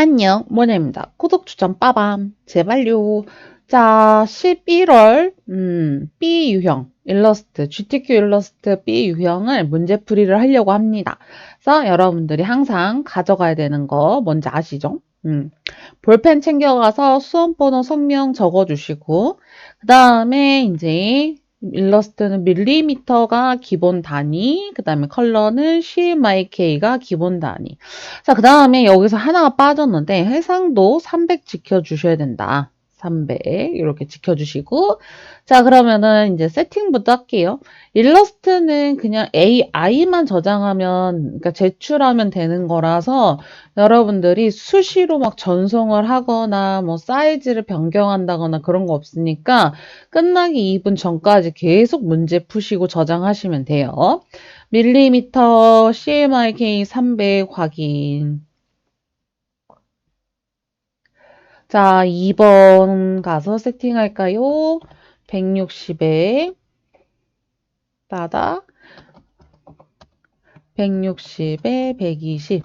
안녕, 모녀입니다. 구독, 추천, 빠밤. 제발요. 자, 11월, B 유형 일러스트, GTQ 일러스트 B 유형을 문제풀이를 하려고 합니다. 그래서 여러분들이 항상 가져가야 되는 거 뭔지 아시죠? 볼펜 챙겨가서 수험번호 성명 적어주시고, 그 다음에 이제 일러스트는 밀리미터가 기본 단위, 그 다음에 컬러는 CMYK가 기본 단위. 자, 그 다음에 여기서 하나가 빠졌는데 해상도 300 지켜주셔야 된다. 300 이렇게 지켜주시고, 자, 그러면은 이제 세팅부터 할게요. 일러스트는 그냥 AI만 저장하면, 그러니까 제출하면 되는 거라서 여러분들이 수시로 막 전송을 하거나 뭐 사이즈를 변경한다거나 그런 거 없으니까 끝나기 2분 전까지 계속 문제 푸시고 저장하시면 돼요. 밀리미터 CMYK 300 확인. 자, 2번 가서 세팅할까요? 160에 따다 160에 120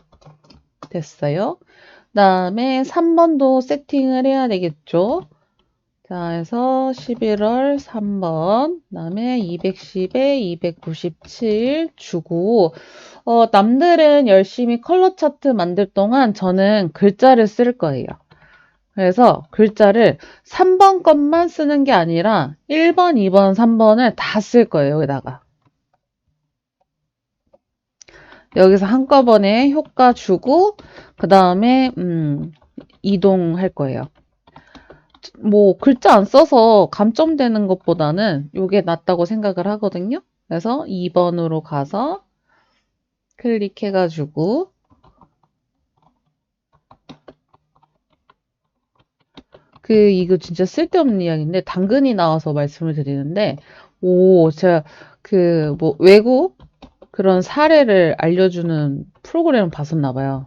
됐어요. 그 다음에 3번도 세팅을 해야 되겠죠. 자, 해서 11월 3번, 그 다음에 210에 297 주고, 남들은 열심히 컬러 차트 만들 동안 저는 글자를 쓸 거예요. 그래서 글자를 3번 것만 쓰는 게 아니라 1번, 2번, 3번을 다 쓸 거예요, 여기다가. 여기서 한꺼번에 효과 주고, 그 다음에, 이동할 거예요. 뭐 글자 안 써서 감점되는 것보다는 이게 낫다고 생각을 하거든요. 그래서 2번으로 가서 클릭해가지고 이거 진짜 쓸데없는 이야기인데 당근이 나와서 말씀을 드리는데 제가 뭐 외국 그런 사례를 알려주는 프로그램을 봤었나 봐요.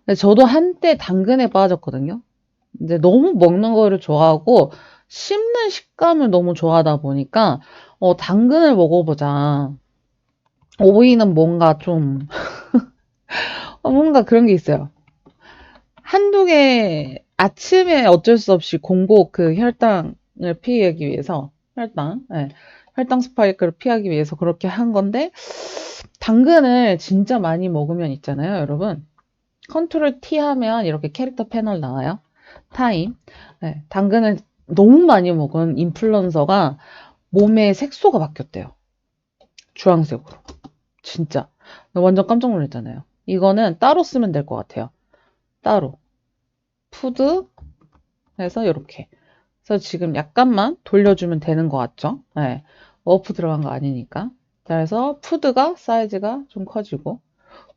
근데 저도 한때 당근에 빠졌거든요. 근데 너무 먹는 거를 좋아하고 씹는 식감을 너무 좋아하다 보니까 당근을 먹어보자. 오이는 뭔가 좀 뭔가 그런 게 있어요. 한두 개 아침에 어쩔 수 없이 공복 혈당을 피하기 위해서 혈당 스파이크를 피하기 위해서 그렇게 한 건데 당근을 진짜 많이 먹으면 있잖아요, 여러분. 컨트롤 T 하면 이렇게 캐릭터 패널 나와요. 타임. 네, 당근을 너무 많이 먹은 인플루언서가 몸의 색소가 바뀌었대요. 주황색으로. 진짜. 완전 깜짝 놀랐잖아요. 이거는 따로 쓰면 될 것 같아요. 따로. 푸드 해서 이렇게. 그래서 지금 약간만 돌려주면 되는 것 같죠? 네. 어프 들어간 거 아니니까. 그래서 푸드가 사이즈가 좀 커지고.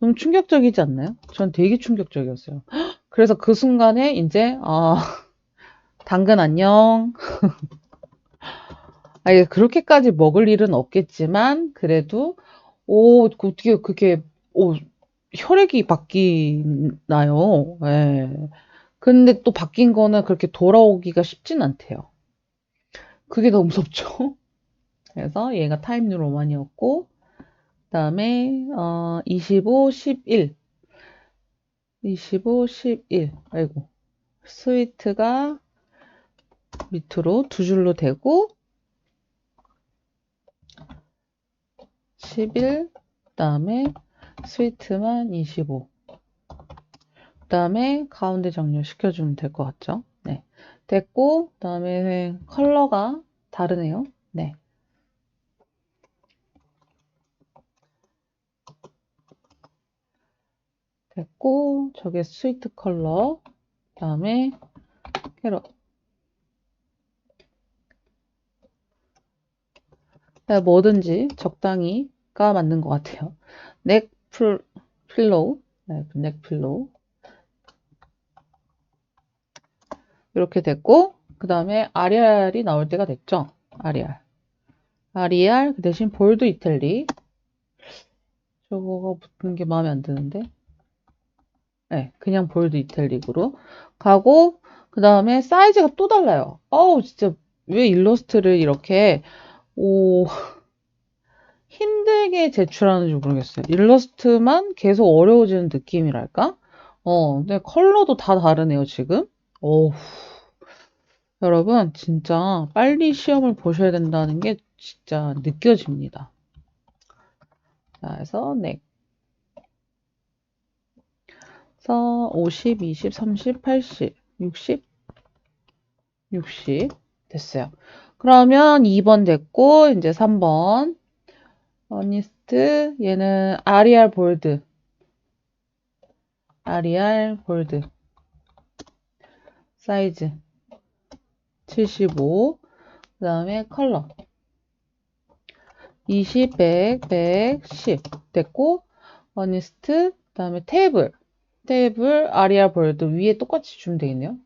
너무 충격적이지 않나요? 전 되게 충격적이었어요. 그래서 그 순간에 이제 당근 안녕. 그렇게까지 먹을 일은 없겠지만 그래도 어떻게 그게 혈액이 바뀌나요? 예. 근데 또 바뀐 거는 그렇게 돌아오기가 쉽진 않대요. 그게 더 무섭죠? 그래서 얘가 타임 뉴 로만이었고 그다음에 25, 11 25, 11 아이고 스위트가 밑으로 두 줄로 되고 11 그다음에 스위트만 25 그다음에 가운데 정렬시켜주면 될 것 같죠? 네, 됐고 그다음에 컬러가 다르네요. 네, 됐고 저게 스위트 컬러 그다음에 캐럿 뭐든지 적당히가 맞는 것 같아요. 넥 필로우 네, 넥 필로우 이렇게 됐고 그 다음에 아리알이 나올 때가 됐죠. 아리알 그 대신 볼드 이탈리 저거가 붙는 게 마음에 안 드는데 네, 그냥 볼드 이탈릭으로 가고 그 다음에 사이즈가 또 달라요. 진짜 왜 일러스트를 이렇게 오 힘들게 제출하는지 모르겠어요. 일러스트만 계속 어려워지는 느낌이랄까? 근데 컬러도 다 다르네요, 지금. 어우, 여러분, 진짜 빨리 시험을 보셔야 된다는 게 진짜 느껴집니다. 자, 그래서 넥. 그래서 50, 20, 30, 80, 60, 60 됐어요. 그러면 2번 됐고, 이제 3번. 어니스트, 얘는 아리알 볼드. 아리알 볼드. 사이즈 75. 그 다음에 컬러 20, 100, 110 됐고, 어니스트, 그 다음에 테이블 아리아 볼드 위에 똑같이 주면 되겠네요.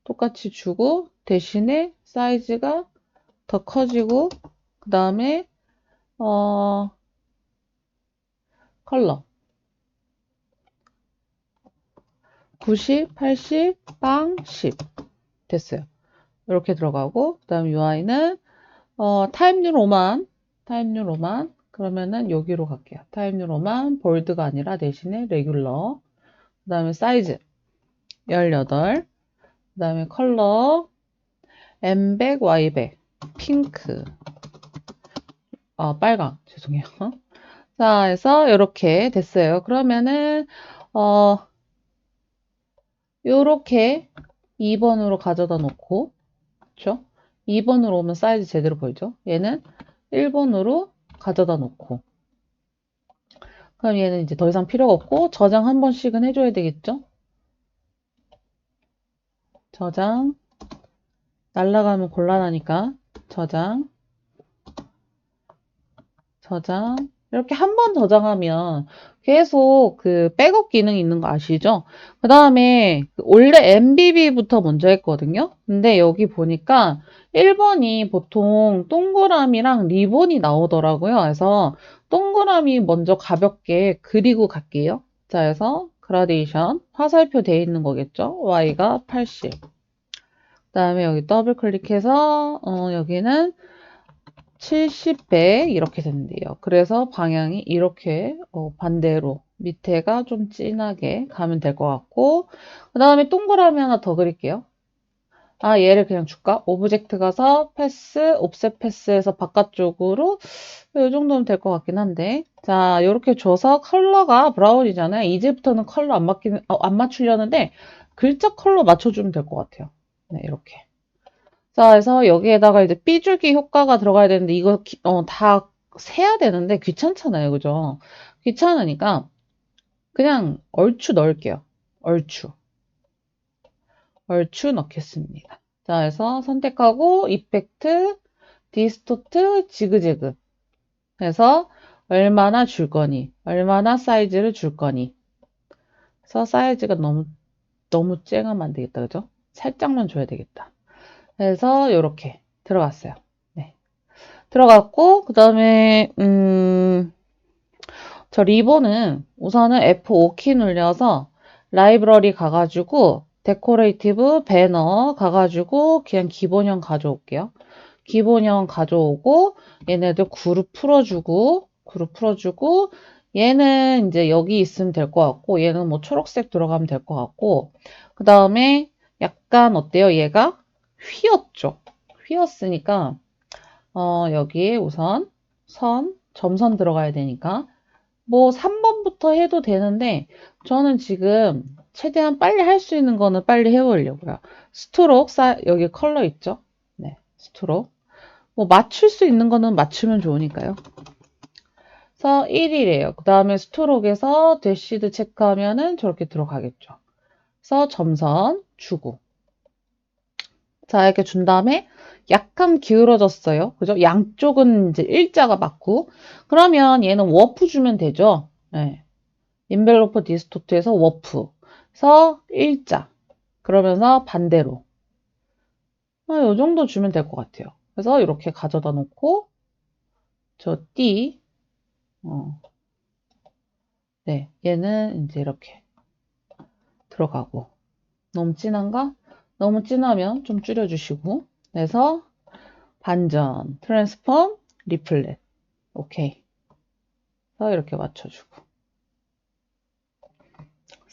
똑같이 주고 대신에 사이즈가 더 커지고, 그 다음에 컬러 90, 80, 빵, 10 됐어요. 이렇게 들어가고, 그 다음 UI는 타임뉴 로만 그러면은 여기로 갈게요. 타임뉴 로만 볼드가 아니라 대신에 레귤러. 그 다음에 사이즈 18. 그 다음에 컬러 M100, Y100 핑크. 빨강 죄송해요. 자, 해서 이렇게 됐어요. 그러면은 요렇게 2번으로 가져다 놓고, 그쵸? 2번으로 오면 사이즈 제대로 보이죠? 얘는 1번으로 가져다 놓고, 그럼 얘는 이제 더 이상 필요가 없고, 저장 한 번씩은 해줘야 되겠죠? 저장. 날라가면 곤란하니까, 저장. 이렇게 한 번 저장하면 계속 그 백업 기능이 있는 거 아시죠? 그 다음에 원래 MBB부터 먼저 했거든요. 근데 여기 보니까 1번이 보통 동그라미랑 리본이 나오더라고요. 그래서 동그라미 먼저 가볍게 그리고 갈게요. 자, 그래서 그라데이션 화살표 돼 있는 거겠죠? Y가 80. 그 다음에 여기 더블 클릭해서 여기는 70, 100 이렇게 된대요. 그래서 방향이 이렇게 반대로 밑에가 좀 진하게 가면 될 것 같고, 그 다음에 동그라미 하나 더 그릴게요. 얘를 그냥 줄까? 오브젝트 가서 패스, 옵셋 패스해서 바깥쪽으로 이 정도면 될 것 같긴 한데, 자, 이렇게 줘서 컬러가 브라운이잖아요. 이제부터는 컬러 안 맞추려는데 글자 컬러 맞춰주면 될 것 같아요. 네, 이렇게. 자, 그래서 여기에다가 이제 삐줄기 효과가 들어가야 되는데, 이거 다 세야 되는데 귀찮잖아요. 그죠? 귀찮으니까 그냥 얼추 넣을게요. 얼추. 얼추 넣겠습니다. 자, 그래서 선택하고, 이펙트, 디스토트, 지그재그. 해서 얼마나 줄 거니, 얼마나 사이즈를 줄 거니. 그래서 사이즈가 너무 쨍하면 안 되겠다. 그죠? 살짝만 줘야 되겠다. 그래서 이렇게 들어갔어요. 네. 들어갔고, 그 다음에, 저 리본은 우선은 F5키 눌려서 라이브러리 가가지고, 데코레이티브 배너 가가지고, 그냥 기본형 가져올게요. 기본형 가져오고, 얘네들 그룹 풀어주고, 얘는 이제 여기 있으면 될 것 같고, 얘는 뭐 초록색 들어가면 될 것 같고, 그 다음에 약간 어때요? 얘가 휘었죠? 휘었으니까, 여기에 우선 점선 들어가야 되니까, 뭐 3번부터 해도 되는데, 저는 지금 최대한 빨리 할 수 있는 거는 빨리 해보려고요. 스트록, 여기 컬러 있죠? 네, 스트록. 뭐 맞출 수 있는 거는 맞추면 좋으니까요. 그래서 1이래요. 그 다음에 스트록에서 대시드 체크하면은 저렇게 들어가겠죠. 그래서 점선 주고. 자, 이렇게 준 다음에 약간 기울어졌어요. 그죠? 양쪽은 이제 일자가 맞고. 그러면 얘는 워프 주면 되죠. 네. 인벨로퍼 디스토트에서 워프. 그래서 일자. 그러면서 반대로. 이 정도 주면 될 것 같아요. 그래서 이렇게 가져다 놓고, 저 띠, 네, 얘는 이제 이렇게 들어가고. 너무 진한가? 너무 진하면 좀 줄여주시고. 그래서 반전, 트랜스폼, 리플렛. 오케이. 그래서 이렇게 맞춰주고.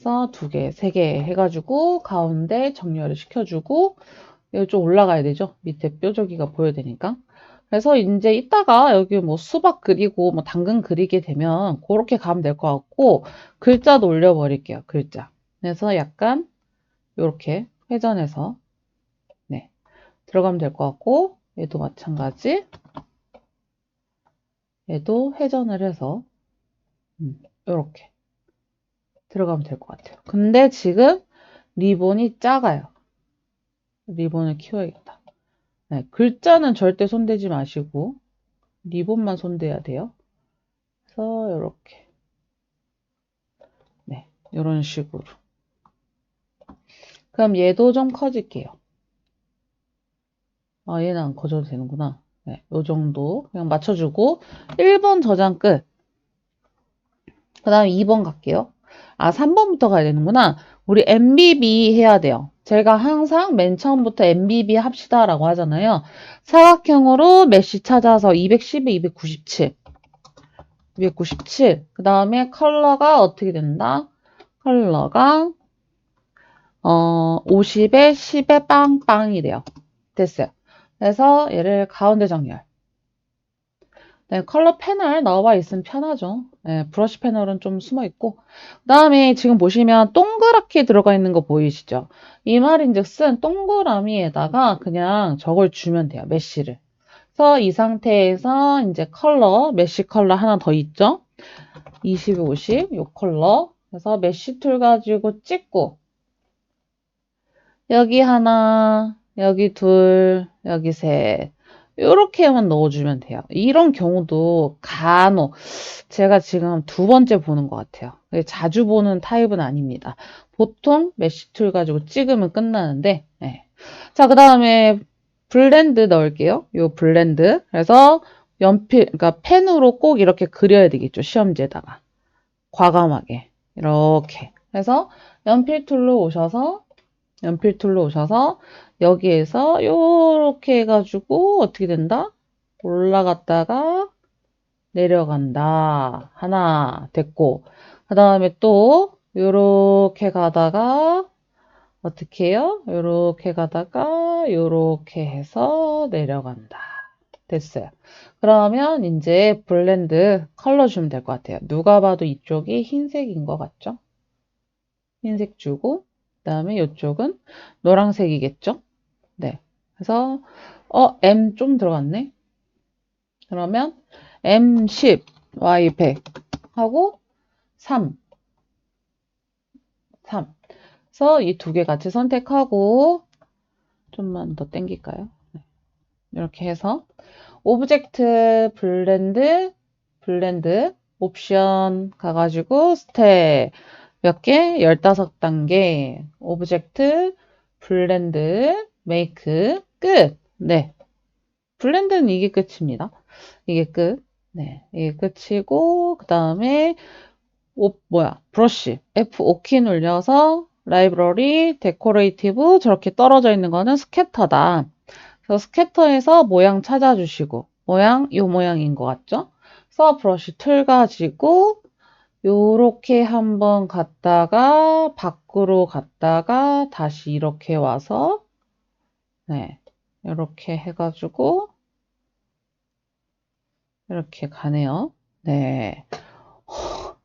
그래서 2개, 3개 해가지고 가운데 정렬을 시켜주고 여기 좀 올라가야 되죠. 밑에 뾰족이가 보여야 되니까. 그래서 이제 이따가 여기 뭐 수박 그리고 뭐 당근 그리게 되면 그렇게 가면 될 것 같고 글자도 올려버릴게요. 글자. 그래서 약간 이렇게 회전해서 네 들어가면 될 것 같고 얘도 마찬가지. 얘도 회전을 해서 이렇게 들어가면 될 것 같아요. 근데 지금 리본이 작아요. 리본을 키워야겠다. 네, 글자는 절대 손대지 마시고 리본만 손대야 돼요. 그래서 이렇게 네, 이런 식으로. 그럼 얘도 좀 커질게요. 아, 얘는 안 커져도 되는구나. 네, 요 정도 그냥 맞춰주고 1번 저장 끝. 그 다음에 2번 갈게요. 아, 3번부터 가야 되는구나. 우리 MBB 해야 돼요. 제가 항상 맨 처음부터 MBB 합시다라고 하잖아요. 사각형으로 메쉬 찾아서 212, 297. 297. 그 다음에 컬러가 어떻게 된다? 컬러가 50에 10에 빵빵이 돼요. 됐어요. 그래서 얘를 가운데 정렬. 네, 컬러 패널 나와 있으면 편하죠. 네, 브러쉬 패널은 좀 숨어 있고. 그 다음에 지금 보시면 동그랗게 들어가 있는 거 보이시죠? 이 말인즉슨 동그라미에다가 그냥 저걸 주면 돼요. 메쉬를. 그래서 이 상태에서 이제 컬러, 메쉬 컬러 하나 더 있죠? 20, 50, 요 컬러. 그래서 메쉬 툴 가지고 찍고, 여기 하나, 여기 둘, 여기 셋. 요렇게만 넣어주면 돼요. 이런 경우도 간혹 제가 지금 2번째 보는 것 같아요. 자주 보는 타입은 아닙니다. 보통 메쉬 툴 가지고 찍으면 끝나는데 네. 자, 그 다음에 블렌드 넣을게요. 요 블렌드. 그래서 연필, 그러니까 펜으로 꼭 이렇게 그려야 되겠죠. 시험지에다가. 과감하게. 이렇게. 그래서 연필 툴로 오셔서 여기에서 요렇게 해가지고 어떻게 된다? 올라갔다가 내려간다. 하나 됐고 그 다음에 또 요렇게 가다가 어떻게 해요? 요렇게 가다가 요렇게 해서 내려간다. 됐어요. 그러면 이제 블렌드 컬러 주면 될 것 같아요. 누가 봐도 이쪽이 흰색인 것 같죠? 흰색 주고 그다음에 이쪽은 노란색이겠죠? 네. 그래서 M 좀 들어갔네. 그러면 M10, Y100 하고 3. 그래서 이 2개 같이 선택하고 좀만 더 당길까요? 네. 이렇게 해서 오브젝트 블렌드 옵션 가가지고 스텝 몇 개? 15단계 오브젝트 블렌드 메이크 끝. 네. 블렌드는 이게 끝입니다. 이게 끝. 네. 이게 끝이고 그다음에 브러쉬 F5키 눌려서 라이브러리 데코레이티브 저렇게 떨어져 있는 거는 스캐터다. 그래서 스캐터에서 모양 찾아주시고 요 모양인 것 같죠? 그래서 브러쉬 툴 가지고 요렇게 한번 갔다가 밖으로 갔다가 다시 이렇게 와서 네 이렇게 해가지고 이렇게 가네요. 네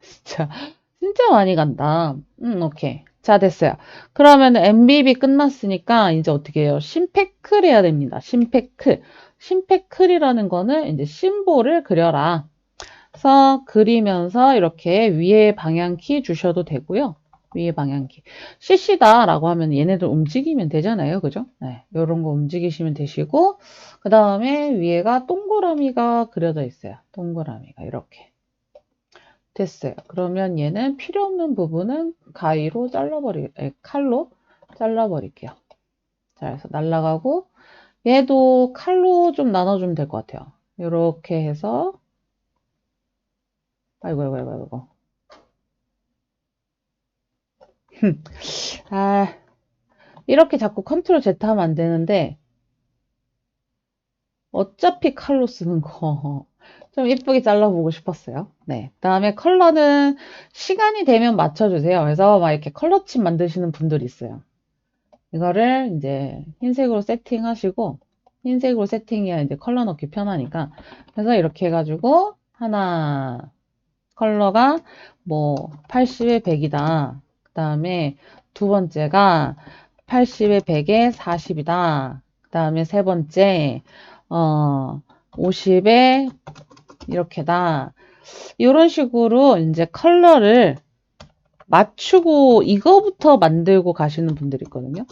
진짜 진짜 많이 간다. 오케이. 자 됐어요. 그러면 MBB 끝났으니까 이제 어떻게 해요? 심패클 해야 됩니다. 심패클. 심패클이라는 거는 이제 심볼을 그려라. 그래서 그리면서 이렇게 위에 방향키 주셔도 되고요. 위에 방향키. CC다라고 하면 얘네들 움직이면 되잖아요. 그죠? 네, 요런 거 움직이시면 되시고 그 다음에 위에가 동그라미가 그려져 있어요. 동그라미가 이렇게. 됐어요. 그러면 얘는 필요 없는 부분은 칼로 잘라버릴게요. 자, 그래서 날라가고 얘도 칼로 좀 나눠주면 될 것 같아요. 이렇게 해서 아이고. 이렇게 자꾸 컨트롤 Z 하면 안 되는데, 어차피 칼로 쓰는 거 좀 이쁘게 잘라보고 싶었어요. 네. 그다음에 컬러는 시간이 되면 맞춰주세요. 그래서 막 이렇게 컬러칩 만드시는 분들이 있어요. 이거를 이제 흰색으로 세팅하시고, 흰색으로 세팅해야 이제 컬러 넣기 편하니까. 그래서 이렇게 해가지고 하나 컬러가 뭐 80에 100이다. 그 다음에 두 번째가 80에 100에 40이다. 그 다음에 세 번째 50에 이렇게다. 이런 식으로 이제 컬러를 맞추고 이거부터 만들고 가시는 분들이 있거든요.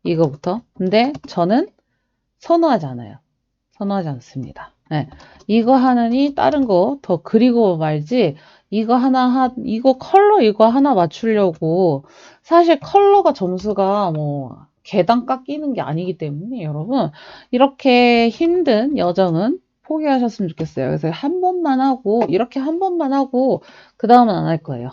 이거부터. 근데 저는 선호하지 않아요. 선호하지 않습니다. 네. 이거 하느니 다른 거 더 그리고 말지 이거 이거 컬러 이거 하나 맞추려고 사실 컬러가 점수가 뭐 개당 깎이는 게 아니기 때문에 여러분 이렇게 힘든 여정은 포기하셨으면 좋겠어요. 그래서 한 번만 하고 이렇게 한 번만 하고 그 다음은 안 할 거예요.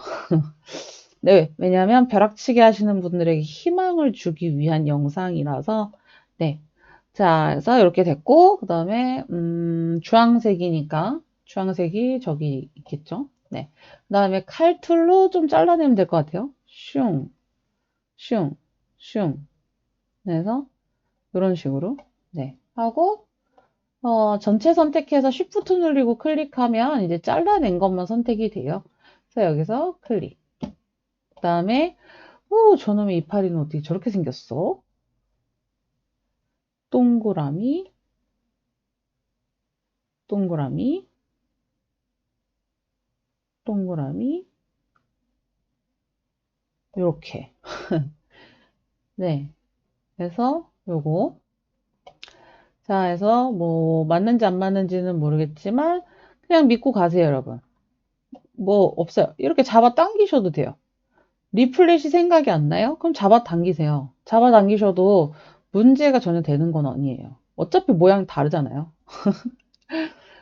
네, 왜냐하면 벼락치기 하시는 분들에게 희망을 주기 위한 영상이라서 네. 자, 그래서 이렇게 됐고 그 다음에 주황색이니까 주황색이 저기 있겠죠. 네. 그 다음에 칼툴로 좀 잘라내면 될 것 같아요. 슝, 슝, 슝. 그래서 이런 식으로 네 하고 전체 선택해서 Shift 누르고 클릭하면 이제 잘라낸 것만 선택이 돼요. 그래서 여기서 클릭. 그 다음에 저놈의 이파리는 어떻게 저렇게 생겼어? 동그라미, 동그라미, 동그라미, 이렇게. 네. 그래서 요거. 자, 해서 뭐 맞는지 안 맞는지는 모르겠지만 그냥 믿고 가세요, 여러분. 뭐 없어요. 이렇게 잡아 당기셔도 돼요. 리플렛이 생각이 안 나요? 그럼 잡아 당기세요. 잡아 당기셔도 문제가 전혀 되는 건 아니에요. 어차피 모양 다르잖아요.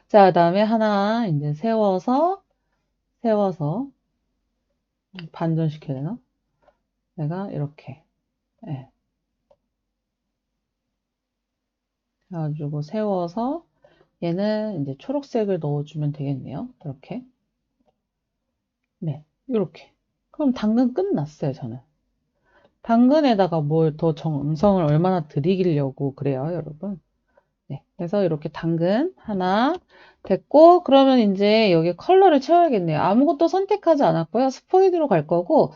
자, 그다음에 하나 이제 세워서 반전시켜야 되나? 내가 이렇게. 예. 그래가지고 세워서 얘는 이제 초록색을 넣어주면 되겠네요. 이렇게. 네, 이렇게. 그럼 당근 끝났어요, 저는. 당근에다가 뭘 더 정성을 얼마나 들이기려고 그래요, 여러분. 네, 그래서 이렇게 당근 하나 됐고, 그러면 이제 여기 컬러를 채워야겠네요. 아무것도 선택하지 않았고요. 스포이드로 갈 거고,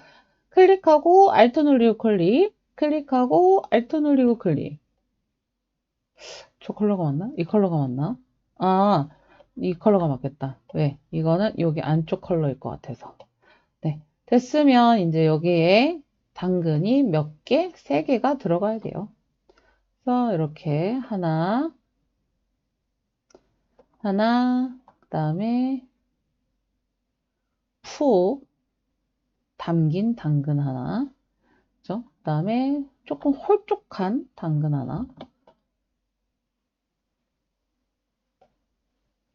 클릭하고, 알트 누르고 클릭, 클릭하고, 알트 누르고 클릭. 저 컬러가 맞나? 이 컬러가 맞나? 아, 이 컬러가 맞겠다. 왜? 이거는 여기 안쪽 컬러일 것 같아서. 네. 됐으면 이제 여기에 당근이 몇 개? 세 개가 들어가야 돼요. 그래서 이렇게 그 다음에 푹 담긴 당근 하나. 그죠? 그 다음에 조금 홀쭉한 당근 하나.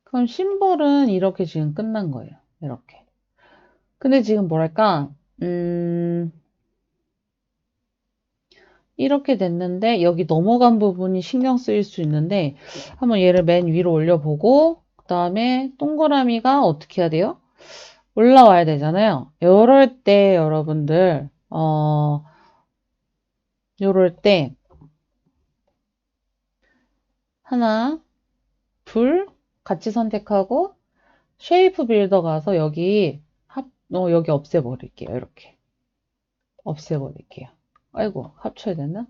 그럼 심볼은 이렇게 지금 끝난 거예요. 이렇게. 근데 지금 뭐랄까, 이렇게 됐는데 여기 넘어간 부분이 신경 쓰일 수 있는데 한번 얘를 맨 위로 올려보고 그 다음에 동그라미가 어떻게 해야 돼요? 올라와야 되잖아요. 이럴 때 여러분들 이럴 때 하나 둘 같이 선택하고 쉐이프 빌더 가서 여기 여기 없애버릴게요. 이렇게 없애버릴게요. 아이고 합쳐야 되나?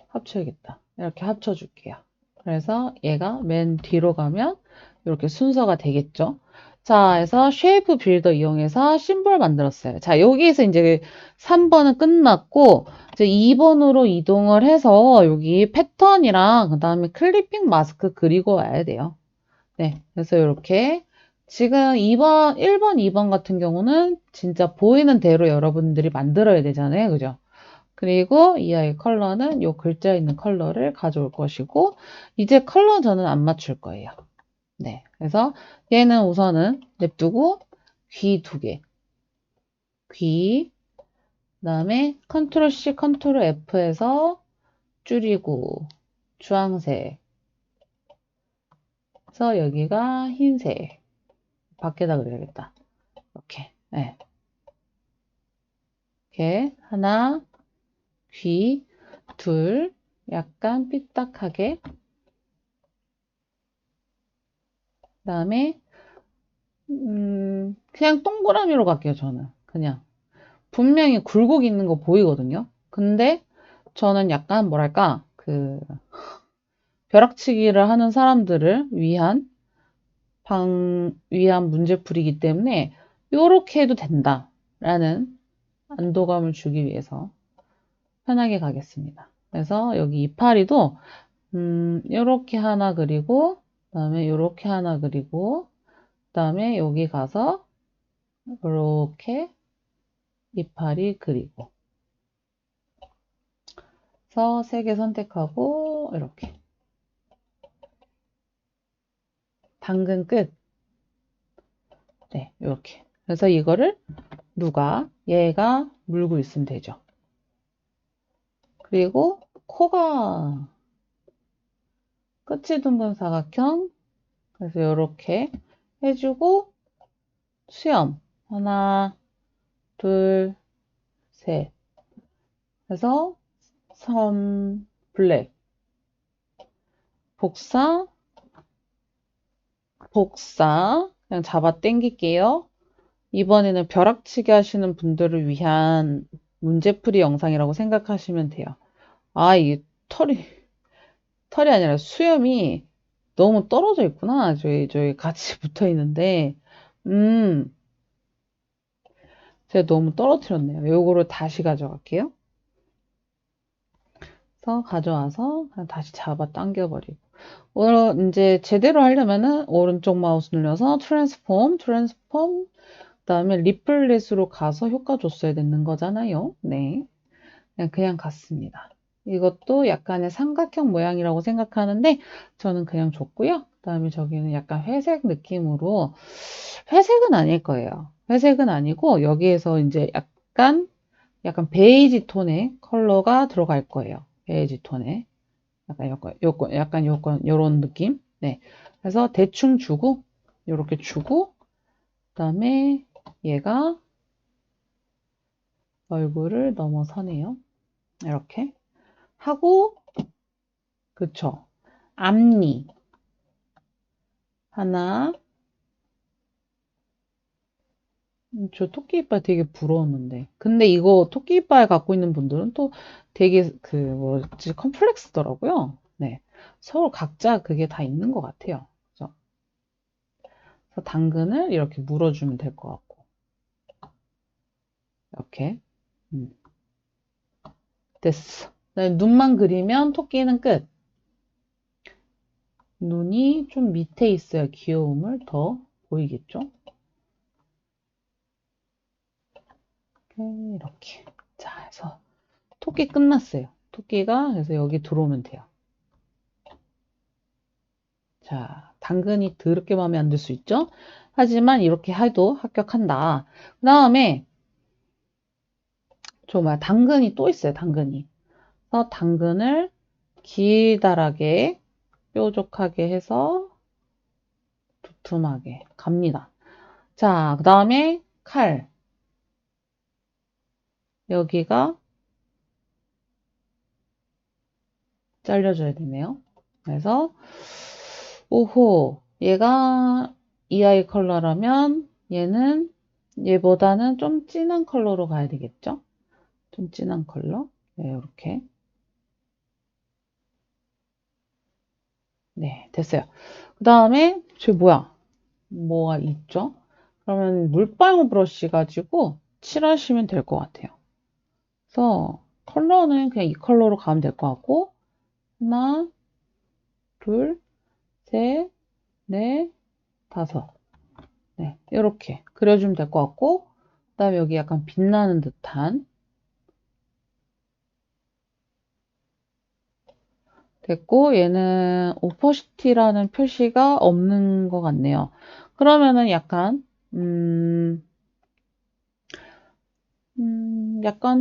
합쳐야겠다. 이렇게 합쳐줄게요. 그래서 얘가 맨 뒤로 가면 이렇게 순서가 되겠죠. 자, 그래서 쉐이프 빌더 이용해서 심볼 만들었어요. 자, 여기에서 이제 3번은 끝났고, 이제 2번으로 이동을 해서 여기 패턴이랑 그 다음에 클리핑 마스크 그리고 와야 돼요. 네, 그래서 이렇게 지금 1번, 2번 같은 경우는 진짜 보이는 대로 여러분들이 만들어야 되잖아요. 그죠? 그리고 이 아이 컬러는 요 글자 있는 컬러를 가져올 것이고 이제 컬러 저는 안 맞출 거예요. 네, 그래서 얘는 우선은 냅두고 귀 두 개, 귀, 그다음에 컨트롤 C, 컨트롤 F에서 줄이고 주황색, 그래서 여기가 흰색. 밖에다 그려야겠다. 이렇게. 네. 이렇게 하나, 귀, 둘, 약간 삐딱하게. 그다음에 그냥 동그라미로 갈게요, 저는. 그냥. 분명히 굴곡 있는 거 보이거든요. 근데 저는 약간 뭐랄까, 벼락치기를 하는 사람들을 위한 문제풀이기 때문에 요렇게 해도 된다라는 안도감을 주기 위해서 편하게 가겠습니다. 그래서 여기 이파리도 요렇게 하나 그리고 그다음에 요렇게 하나 그리고 그다음에 여기 가서 요렇게 이파리 그리고 그래서 3개 선택하고 이렇게 당근 끝. 네, 이렇게. 그래서 이거를 얘가 물고 있으면 되죠. 그리고 코가 끝이 둥근 사각형. 그래서 이렇게 해주고 수염 하나, 둘, 셋. 그래서 섬 블랙 복사 그냥 잡아 당길게요. 이번에는 벼락치기 하시는 분들을 위한 문제풀이 영상이라고 생각하시면 돼요. 아, 이게 털이 아니라 수염이 너무 떨어져 있구나. 저희 같이 붙어 있는데, 음, 제가 너무 떨어뜨렸네요. 요거를 다시 가져갈게요. 그래서 가져와서 그냥 다시 잡아 당겨버리고. 이제 제대로 하려면은 오른쪽 마우스 눌러서 트랜스폼, 그다음에 리플렛으로 가서 효과 줬어야 되는 거잖아요. 네. 그냥 갔습니다. 이것도 약간의 삼각형 모양이라고 생각하는데 저는 그냥 줬고요. 그다음에 저기는 약간 회색 느낌으로 회색은 아닐 거예요. 회색은 아니고 여기에서 이제 약간 베이지 톤의 컬러가 들어갈 거예요. 베이지 톤에 약간 요런 느낌. 네. 그래서 대충 주고 요렇게 주고 그다음에 얘가 얼굴을 넘어서네요. 이렇게 하고 그쵸. 앞니 하나. 저 토끼 이빨 되게 부러웠는데. 근데 이거 토끼 이빨 갖고 있는 분들은 또 되게 뭐지 컴플렉스더라고요. 네. 서로 각자 그게 다 있는 것 같아요. 그죠? 그래서 당근을 이렇게 물어주면 될 것 같고. 이렇게. 음, 됐어. 그다음에 눈만 그리면 토끼는 끝. 눈이 좀 밑에 있어야 귀여움을 더 보이겠죠? 이렇게. 자, 해서 토끼 끝났어요. 토끼가 그래서 여기 들어오면 돼요. 자, 당근이 더럽게 마음에 안 들 수 있죠? 하지만 이렇게 해도 합격한다. 그 다음에 당근이 또 있어요. 당근이. 그래서 당근을 기다랗게 뾰족하게 해서 두툼하게 갑니다. 자, 그 다음에 칼. 여기가 잘려줘야 되네요. 그래서 오호, 얘가 이 아이 컬러라면 얘보다는 좀 진한 컬러로 가야 되겠죠? 좀 진한 컬러. 네, 이렇게. 네, 됐어요. 그 다음에 뭐가 있죠? 그러면 물방울 브러쉬 가지고 칠하시면 될 것 같아요. 그래서 컬러는 그냥 이 컬러로 가면 될 것 같고 하나, 둘, 셋, 넷, 다섯. 네, 이렇게 그려주면 될 것 같고 그 다음에 여기 약간 빛나는 듯한 됐고 얘는 오퍼시티라는 표시가 없는 것 같네요. 그러면은 약간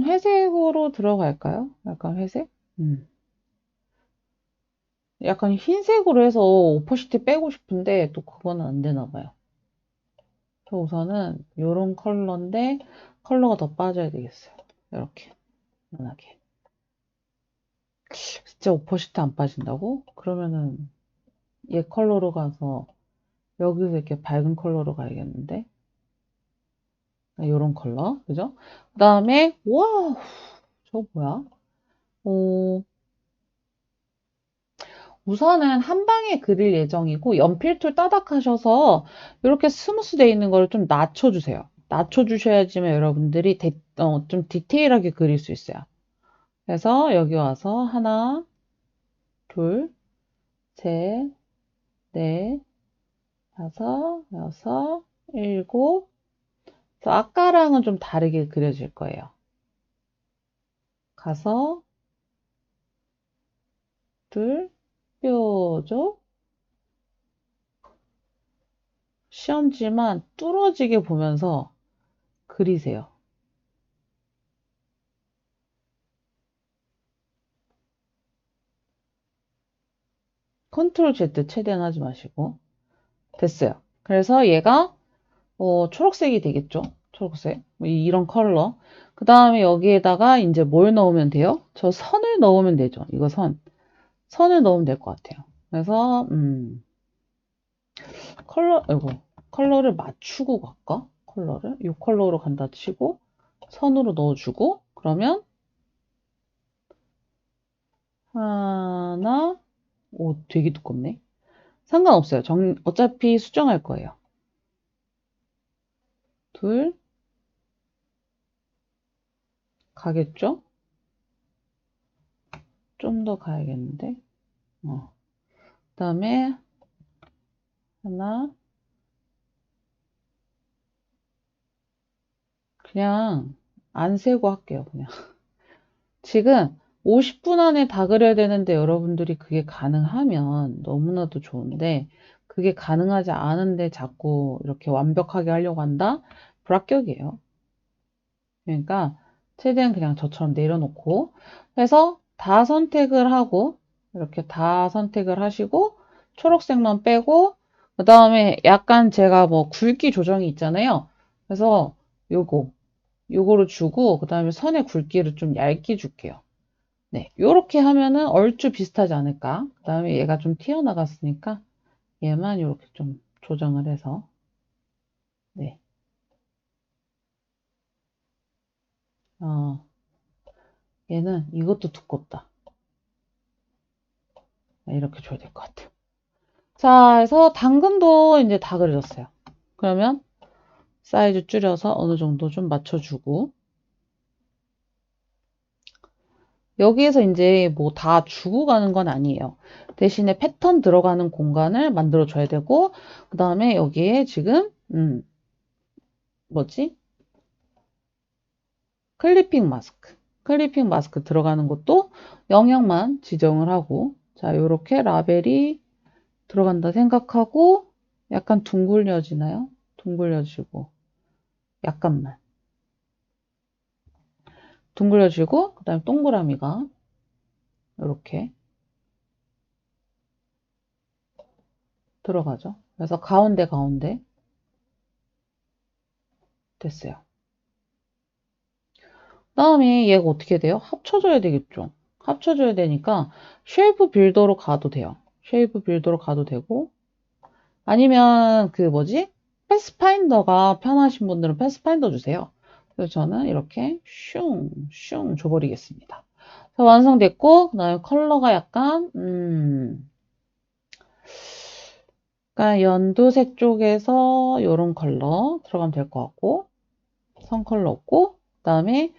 회색으로 들어갈까요? 약간 회색? 약간 흰색으로 해서 오퍼시티 빼고 싶은데 또 그거는 안 되나 봐요. 그래서 우선은 요런 컬러인데 컬러가 더 빠져야 되겠어요. 이렇게 연하게. 진짜 오퍼시티 안 빠진다고? 그러면은 얘 컬러로 가서 여기서 이렇게 밝은 컬러로 가야겠는데 요런 컬러 그죠? 그 다음에 와 저거 뭐야? 어, 우선은 한 방에 그릴 예정이고 연필툴 따닥 하셔서 이렇게 스무스 돼 있는 걸 좀 낮춰주세요. 낮춰주셔야지만 여러분들이 좀 디테일하게 그릴 수 있어요. 그래서 여기 와서 하나, 둘, 셋, 넷, 다섯, 여섯, 일곱. 그래서 아까랑은 좀 다르게 그려질 거예요. 가서 둘, 뾰족. 시험지만 뚫어지게 보면서 그리세요. 컨트롤 Z 최대한 하지 마시고. 됐어요. 그래서 얘가 초록색이 되겠죠? 초록색. 뭐 이런 컬러. 그 다음에 여기에다가 이제 뭘 넣으면 돼요? 저 선을 넣으면 되죠. 이거 선. 선을 넣으면 될 것 같아요. 그래서 컬러를 맞추고 갈까? 컬러를 이 컬러로 간다 치고 선으로 넣어주고 그러면 하나 오 되게 두껍네. 상관없어요. 어차피 수정할 거예요. 둘 가겠죠? 좀 더 가야겠는데. 그다음에 하나 그냥 안 세고 할게요. 그냥 지금 50분 안에 다 그려야 되는데 여러분들이 그게 가능하면 너무나도 좋은데 그게 가능하지 않은데 자꾸 이렇게 완벽하게 하려고 한다? 불합격이에요. 그러니까 최대한 그냥 저처럼 내려놓고 해서 다 선택을 하고 이렇게 다 선택을 하시고 초록색만 빼고 그 다음에 약간 제가 뭐 굵기 조정이 있잖아요. 그래서 요거를 주고 그 다음에 선의 굵기를 좀 얇게 줄게요. 네, 요렇게 하면은 얼추 비슷하지 않을까? 그 다음에 얘가 좀 튀어나갔으니까 얘만 이렇게 좀 조정을 해서 네, 얘는 이것도 두껍다. 네, 이렇게 줘야 될 것 같아요. 자, 그래서 당근도 이제 다 그려졌어요. 그러면 사이즈 줄여서 어느 정도 좀 맞춰주고 여기에서 이제 뭐 다 주고 가는 건 아니에요. 대신에 패턴 들어가는 공간을 만들어 줘야 되고 그 다음에 여기에 지금 뭐지? 클리핑 마스크 들어가는 것도 영역만 지정을 하고 자, 요렇게 라벨이 들어간다 생각하고 약간 둥글려지나요? 둥글려지고 약간만 둥글려지고 그 다음에 동그라미가 이렇게 들어가죠. 그래서 가운데 됐어요. 다음에 얘가 어떻게 돼요? 합쳐져야 되겠죠. 합쳐져야 되니까 쉐이프 빌더로 가도 돼요. 쉐이프 빌더로 가도 되고 아니면 그 뭐지? 패스파인더가 편하신 분들은 패스파인더 주세요. 그래서 저는 이렇게 슝 줘버리겠습니다. 자, 완성됐고 그다음에 컬러가 약간 그러니까 연두색 쪽에서 이런 컬러 들어가면 될 것 같고 선 컬러 없고 그다음에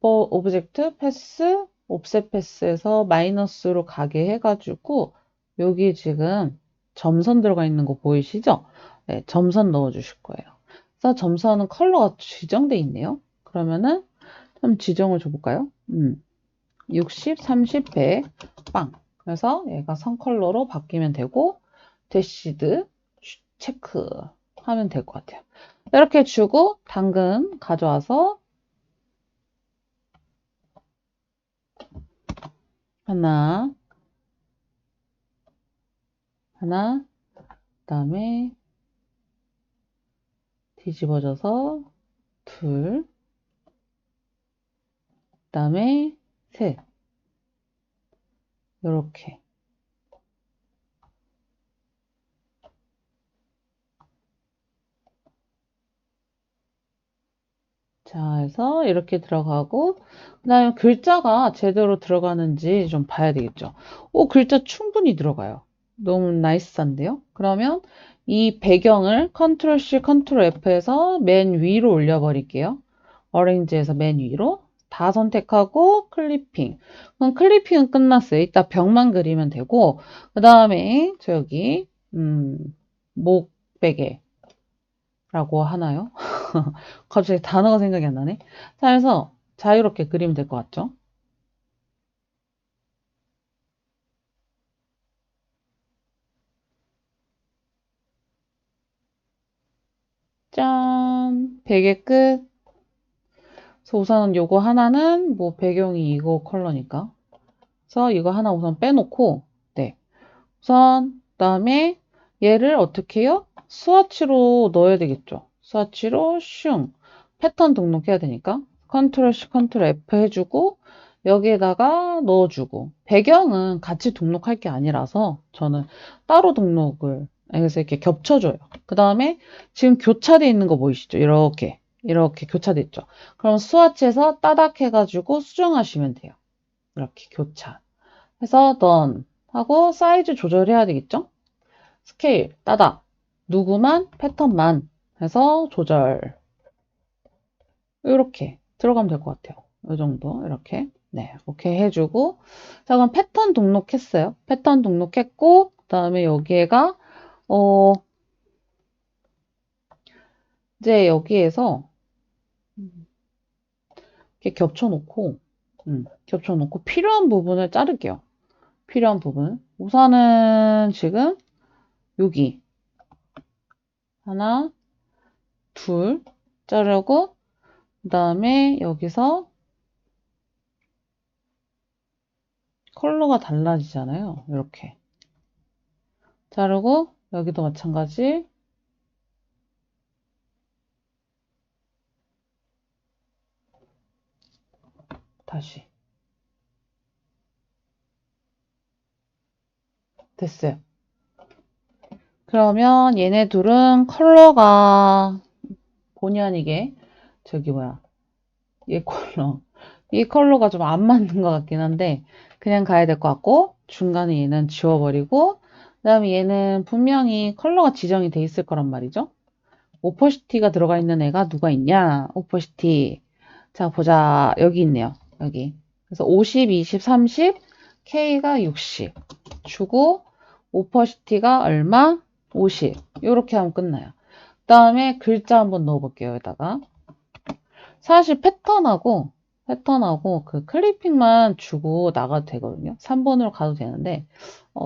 오브젝트 패스 옵셋 패스에서 마이너스로 가게 해가지고 여기 지금 점선 들어가 있는 거 보이시죠? 네, 점선 넣어 주실 거예요. 그래서 점선은 컬러가 지정돼 있네요. 그러면은 좀 지정을 줘볼까요? 60, 30, 100, 빵. 그래서 얘가 선 컬러로 바뀌면 되고 대시드 체크 하면 될 것 같아요. 이렇게 주고 당근 가져와서 하나, 하나, 그 다음에 뒤집어져서 둘, 그 다음에 셋. 요렇게. 자, 해서 이렇게 들어가고, 그 다음에 글자가 제대로 들어가는지 좀 봐야 되겠죠. 오, 글자 충분히 들어가요. 너무 나이스한데요? 그러면 이 배경을 컨트롤 C, 컨트롤 F에서 맨 위로 올려버릴게요. 어레인지에서 맨 위로. 다 선택하고 클리핑. 그럼 클리핑은 끝났어요. 이따 벽만 그리면 되고, 그 다음에 저기, 목 베개라고 하나요? 갑자기 단어가 생각이 안 나네. 자, 그래서 자유롭게 그리면 될 것 같죠? 짠! 베개 끝. 그래서 우선 요거 하나는 뭐 배경이 이거 컬러니까. 그래서 이거 하나 우선 빼놓고, 네. 우선, 그다음에 얘를 어떻게 해요? 스와치로 넣어야 되겠죠. 스와치로 슝. 패턴 등록해야 되니까. 컨트롤 C, 컨트롤 F 해주고, 여기에다가 넣어주고. 배경은 같이 등록할 게 아니라서 저는 따로 등록을, 그래서 이렇게 겹쳐줘요. 그 다음에 지금 교차돼 있는 거 보이시죠? 이렇게 교차돼 있죠. 그럼 스와치에서 따닥 해가지고 수정하시면 돼요. 이렇게 교차. 해서 done 하고 사이즈 조절해야 되겠죠? 스케일 따닥. 누구만 패턴만 해서 조절. 이렇게 들어가면 될 것 같아요. 이 정도 이렇게. 네, 오케이 해주고. 자, 그럼 패턴 등록했어요. 패턴 등록했고, 그 다음에 여기에가, 이제 여기에서 이렇게 겹쳐놓고 필요한 부분을 자를게요. 필요한 부분. 우선은 지금 여기 하나, 둘 자르고, 그 다음에 여기서 컬러가 달라지잖아요. 이렇게 자르고 여기도 마찬가지. 다시 됐어요. 그러면 얘네 둘은 컬러가 본의 아니게 저기 뭐야 얘 컬러 이 컬러가 좀 안 맞는 것 같긴 한데 그냥 가야 될 것 같고 중간에 얘는 지워버리고 그 다음에 얘는 분명히 컬러가 지정이 돼 있을 거란 말이죠. 오퍼시티가 들어가 있는 애가 누가 있냐? 오퍼시티. 자, 보자. 여기 있네요. 여기. 그래서 50, 20, 30, K가 60 주고 오퍼시티가 얼마? 50. 이렇게 하면 끝나요. 그 다음에 글자 한번 넣어볼게요. 여기다가. 사실 패턴하고 그 클리핑만 주고 나가도 되거든요. 3번으로 가도 되는데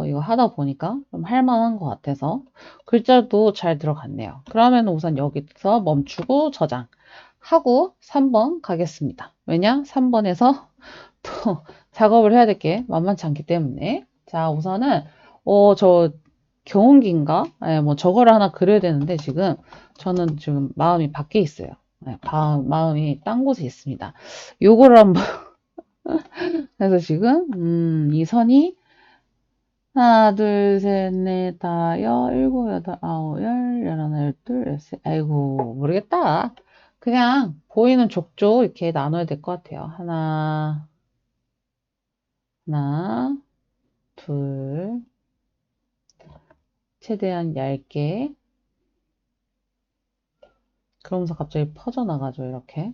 이거 하다 보니까 좀 할만한 것 같아서 글자도 잘 들어갔네요. 그러면 우선 여기서 멈추고 저장하고 3번 가겠습니다. 왜냐? 3번에서 또 작업을 해야 될 게 만만치 않기 때문에 자 우선은 저 경운기인가? 네, 뭐 저거를 하나 그려야 되는데 저는 지금 마음이 밖에 있어요. 네, 마음이 딴 곳에 있습니다. 요거를 한번 그래서 지금 이 선이 하나, 둘, 셋, 넷, 다, 일곱, 여덟, 아홉, 열하나, 열둘, 열셋. 아이고, 모르겠다. 그냥 보이는 족족 이렇게 나눠야 될 것 같아요. 하나, 둘, 최대한 얇게. 그러면서 갑자기 퍼져나가죠, 이렇게.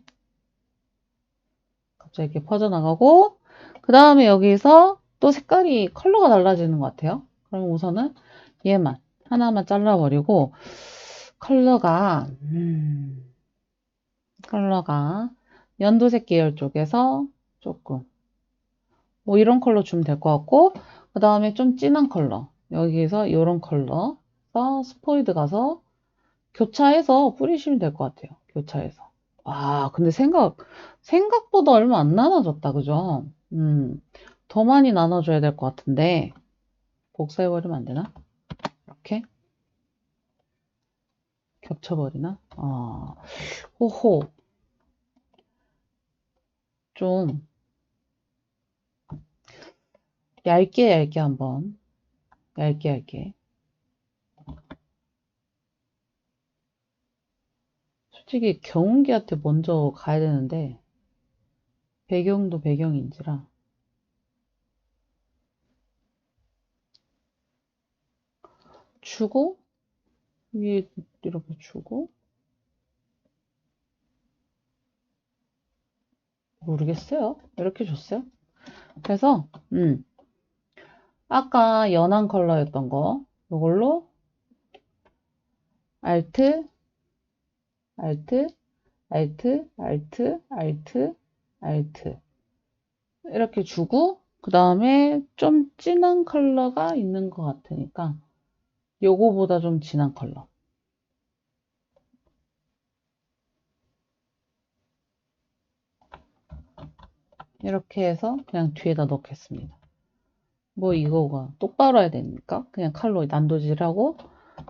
갑자기 이렇게 퍼져나가고, 그 다음에 여기서 또 색깔이, 컬러가 달라지는 것 같아요. 그럼 우선은 얘만, 하나만 잘라버리고, 컬러가, 연두색 계열 쪽에서 조금, 뭐 이런 컬러 주면 될 것 같고, 그 다음에 좀 진한 컬러. 여기에서 이런 컬러, 스포이드 가서 교차해서 뿌리시면 될 것 같아요. 교차해서. 아, 근데 생각보다 얼마 안 나눠졌다, 그죠? 더 많이 나눠줘야 될 것 같은데, 복사해버리면 안 되나? 이렇게 겹쳐버리나? 호호. 좀 얇게 한번. 얇게. 솔직히 경운기한테 먼저 가야 되는데 배경도 배경인지라 주고 위에 이렇게 주고 모르겠어요. 이렇게 줬어요. 그래서 아까 연한 컬러였던 거 이걸로 알트 알트 알트 이렇게 주고 그 다음에 좀 진한 컬러가 있는 것 같으니까 요거보다 좀 진한 컬러 이렇게 해서 그냥 뒤에다 넣겠습니다. 뭐 이거가 똑바로 해야 되니까 그냥 칼로 난도질하고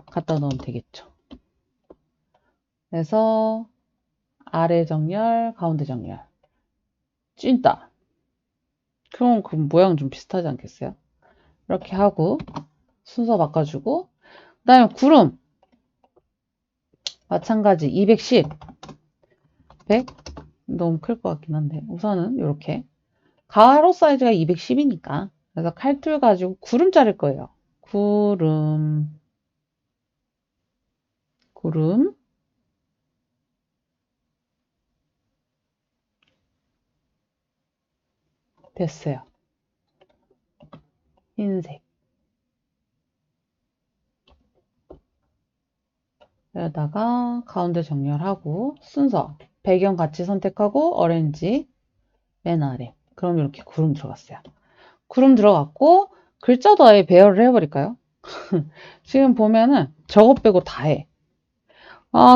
갖다 넣으면 되겠죠. 그래서 아래 정렬, 가운데 정렬 찐따 그럼 그 모양 좀 비슷하지 않겠어요? 이렇게 하고 순서 바꿔주고 그 다음에 구름 마찬가지 210 100 너무 클 것 같긴 한데 우선은 이렇게 가로 사이즈가 210이니까 그래서 칼툴 가지고 구름 자를 거예요. 구름 됐어요. 흰색 여기다가 가운데 정렬하고 순서 배경 같이 선택하고 오렌지 맨 아래 그럼 이렇게 구름 들어갔어요. 구름 들어갔고 글자도 아예 배열을 해버릴까요? 지금 보면은 저것 빼고 다 해.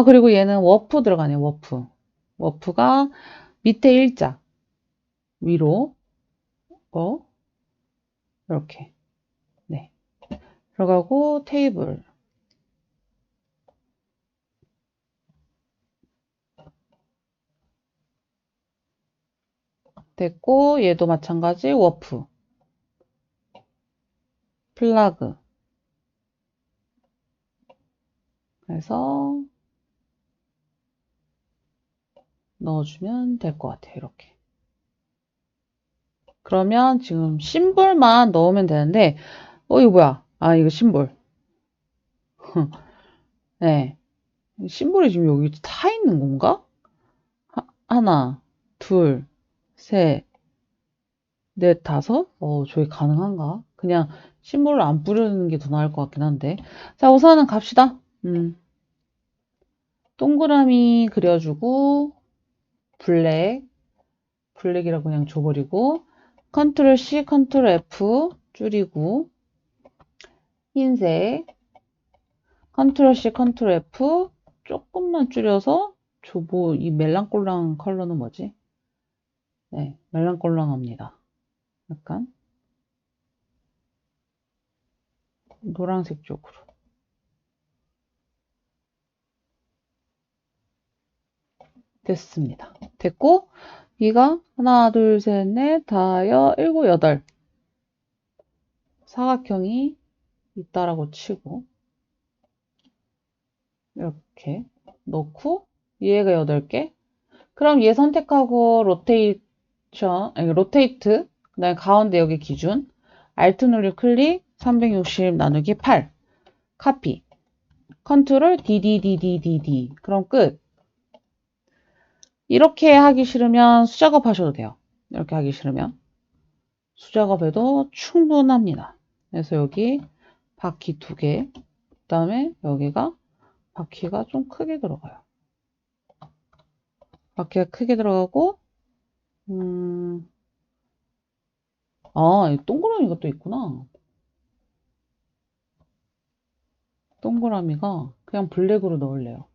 그리고 얘는 워프 들어가네 워프 워프가 밑에 일자 위로 이렇게 네 들어가고 테이블 됐고 얘도 마찬가지 워프 플라그 그래서 넣어주면 될 것 같아요. 이렇게 그러면 지금 심볼만 넣으면 되는데 이거 뭐야 이거 심볼 네 심볼이 지금 여기 타 있는 건가? 하나 둘 셋 넷 다섯 저게 가능한가? 그냥 심볼을 안 뿌리는 게 더 나을 것 같긴 한데 자 우선은 갑시다 동그라미 그려주고 블랙이라고 그냥 줘버리고 컨트롤 C 컨트롤 F 줄이고 흰색 컨트롤 C 컨트롤 F 조금만 줄여서 이 멜랑꼴랑 컬러는 뭐지? 네 멜랑꼴랑합니다. 약간 노란색 쪽으로 됐습니다. 됐고 얘가 하나 둘 셋 넷 다여 일곱 여덟 사각형이 있다라고 치고 이렇게 넣고 얘가 8개 그럼 얘 선택하고 로테이트 그 다음에 가운데 여기 기준 알트 누르 클릭 360 나누기 8 카피 컨트롤 DDDDDD 그럼 끝 이렇게 하기 싫으면 수작업 하셔도 돼요. 이렇게 하기 싫으면 수작업해도 충분합니다. 그래서 여기 바퀴 2개 그 다음에 여기가 바퀴가 좀 크게 들어가요. 바퀴가 크게 들어가고 동그라미가 또 있구나. 동그라미가 그냥 블랙으로 넣을래요.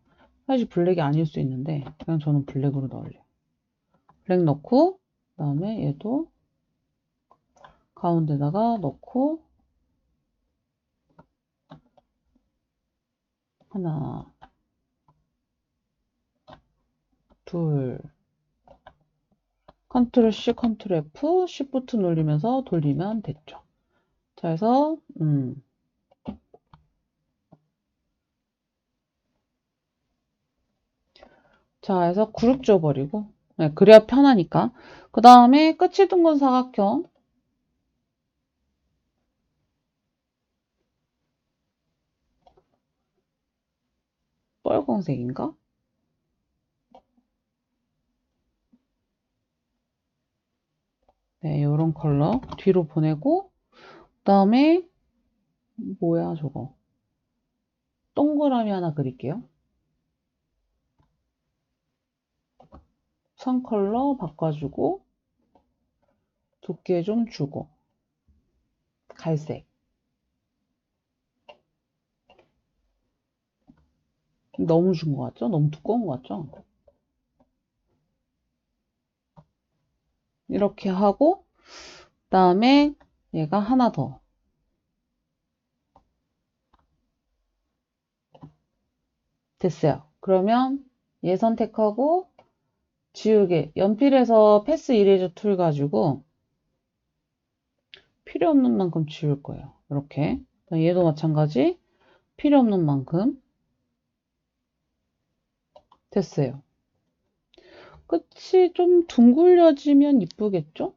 사실 블랙이 아닐 수 있는데 그냥 저는 블랙으로 넣을래요. 블랙 넣고 그 다음에 얘도 가운데다가 넣고 하나, 둘, 컨트롤 C, 컨트롤 F, Shift 눌리면서 돌리면 됐죠. 자, 해서, 자, 해서 그룹 줘버리고, 네, 그래야 편하니까. 그 다음에 끝이 둥근 사각형. 빨간색인가? 네, 요런 컬러 뒤로 보내고, 그 다음에, 뭐야, 저거. 동그라미 하나 그릴게요. 선 컬러 바꿔주고, 두께 좀 주고, 갈색. 너무 준 것 같죠? 너무 두꺼운 것 같죠? 이렇게 하고, 그 다음에 얘가 하나 더. 됐어요. 그러면 얘 선택하고, 지우개. 연필에서 패스 이레이저 툴 가지고, 필요 없는 만큼 지울 거예요. 이렇게. 얘도 마찬가지. 필요 없는 만큼. 됐어요. 끝이 좀 둥글려지면 이쁘겠죠?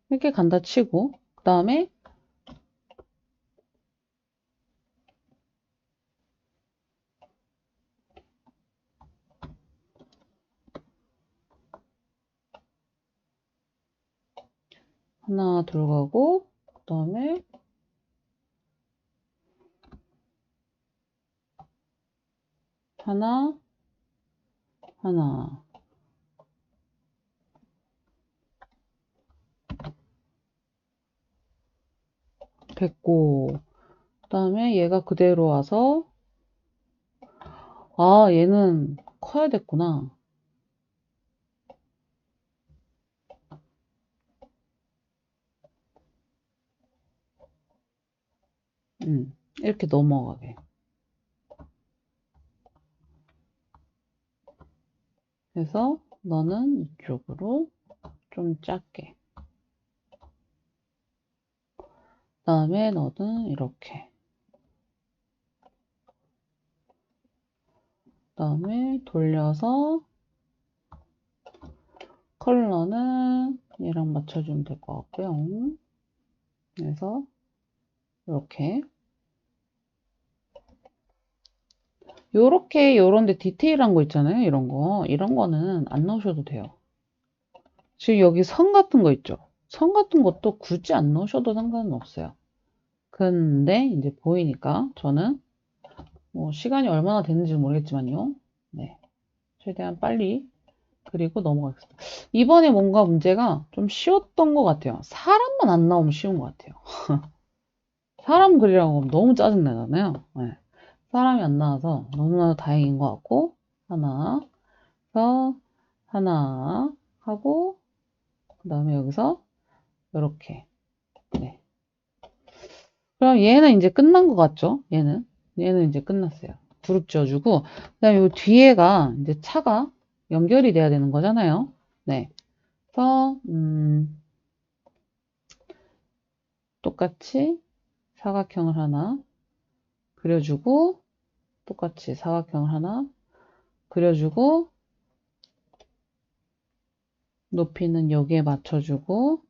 이렇게 간다 치고, 그 다음에 하나 들어가고, 그 다음에 하나, 하나. 됐고, 그 다음에 얘가 그대로 와서, 아, 얘는 커야 됐구나. 이렇게 넘어가게. 그래서 너는 이쪽으로 좀 작게. 그 다음에 너는 이렇게. 그 다음에 돌려서 컬러는 얘랑 맞춰주면 될 것 같고요. 그래서 이렇게. 요렇게 요런데 디테일한 거 있잖아요. 이런 거는 안 넣으셔도 돼요. 지금 여기 선 같은 거 있죠. 선 같은 것도 굳이 안 넣으셔도 상관은 없어요. 근데 이제 보이니까 저는 뭐 시간이 얼마나 됐는지 모르겠지만요. 네, 최대한 빨리 그리고 넘어가겠습니다. 이번에 뭔가 문제가 좀 쉬웠던 것 같아요. 사람만 안 나오면 쉬운 것 같아요. 사람 그리라고 하면 너무 짜증나잖아요. 네. 사람이 안 나와서 너무나도 다행인 것 같고 하나, 그래서 하나 하고 그 다음에 여기서 이렇게. 네. 그럼 얘는 이제 끝난 것 같죠? 얘는 이제 끝났어요. 그룹 지어주고 그다음에 요 뒤에가 이제 차가 연결이 돼야 되는 거잖아요. 네. 그래서 똑같이 사각형을 하나 그려주고 똑같이 사각형을 하나 그려주고 높이는 여기에 맞춰주고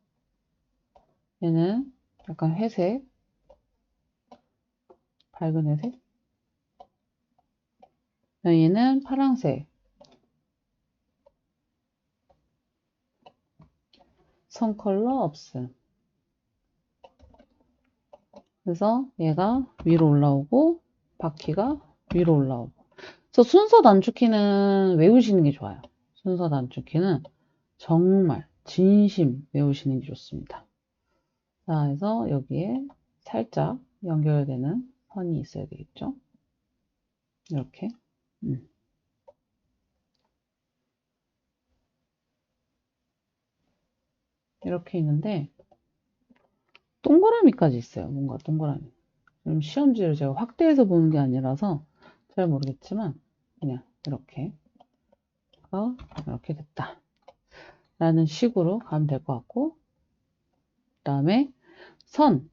얘는 약간 회색 밝은 회색 얘는 파란색 선 컬러 없음 그래서 얘가 위로 올라오고 바퀴가 위로 올라오고 그래서 순서 단축키는 외우시는 게 좋아요. 순서 단축키는 정말 진심 외우시는 게 좋습니다. 자, 그래서 여기에 살짝 연결되는 선이 있어야 되겠죠? 이렇게. 이렇게 있는데 동그라미까지 있어요. 뭔가 동그라미. 시험지를 제가 확대해서 보는 게 아니라서 잘 모르겠지만 그냥 이렇게 이렇게 됐다 라는 식으로 가면 될 것 같고, 그 다음에 선,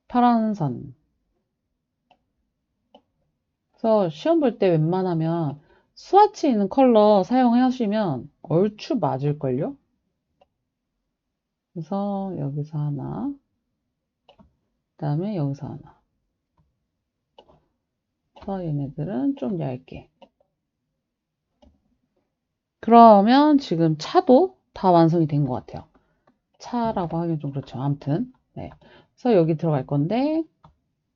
파란 선. 그래서 시험 볼 때 웬만하면 스와치 있는 컬러 사용하시면 얼추 맞을걸요? 그래서 여기서 하나, 그 다음에 여기서 하나. 그래서 얘네들은 좀 얇게. 그러면 지금 차도 다 완성이 된 것 같아요. 차라고 하긴 좀 그렇죠. 아무튼 네. 그래서 여기 들어갈 건데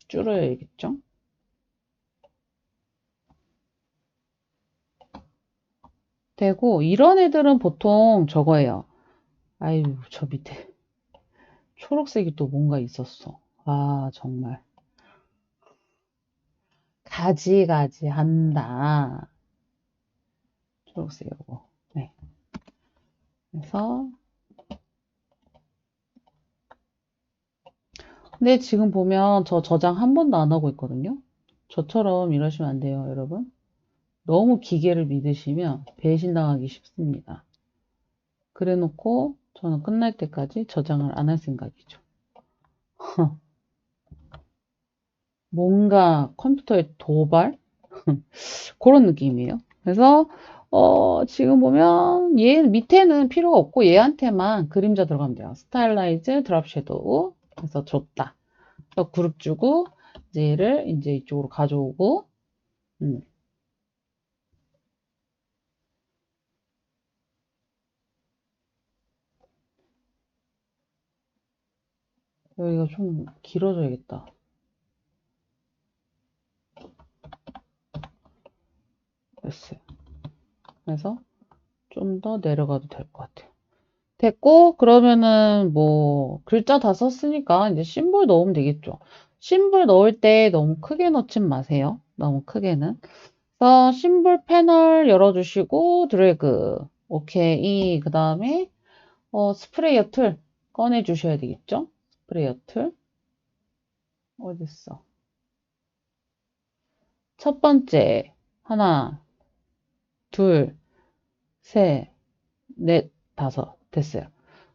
줄여야겠죠. 되고 이런 애들은 보통 저거예요. 아유, 저 밑에 초록색이 또 뭔가 있었어. 아, 정말 가지가지 한다. 초록색 요거. 네. 그래서 근데 지금 보면 저 저장 한 번도 안 하고 있거든요. 저처럼 이러시면 안 돼요, 여러분. 너무 기계를 믿으시면 배신당하기 쉽습니다. 그래 놓고 저는 끝날 때까지 저장을 안 할 생각이죠. 뭔가 컴퓨터의 도발? 그런 느낌이에요. 그래서 지금 보면 얘 밑에는 필요가 없고 얘한테만 그림자 들어가면 돼요. 스타일라이즈, 드랍 섀도우. 그래서 줬다. 그래서 그룹 주고 이제 얘를 이제 이쪽으로 가져오고 음, 여기가 좀 길어져야겠다. 됐어요. 그래서 좀 더 내려가도 될 것 같아요. 됐고, 그러면은 뭐 글자 다 썼으니까 이제 심볼 넣으면 되겠죠. 심볼 넣을 때 너무 크게 넣진 마세요. 너무 크게는. 그래서 심볼 패널 열어주시고 드래그. 오케이. 그 다음에 스프레이어 툴 꺼내 주셔야 되겠죠. 스프레이어 툴 어딨어? 첫 번째 하나, 둘, 셋, 넷, 다섯 됐어요.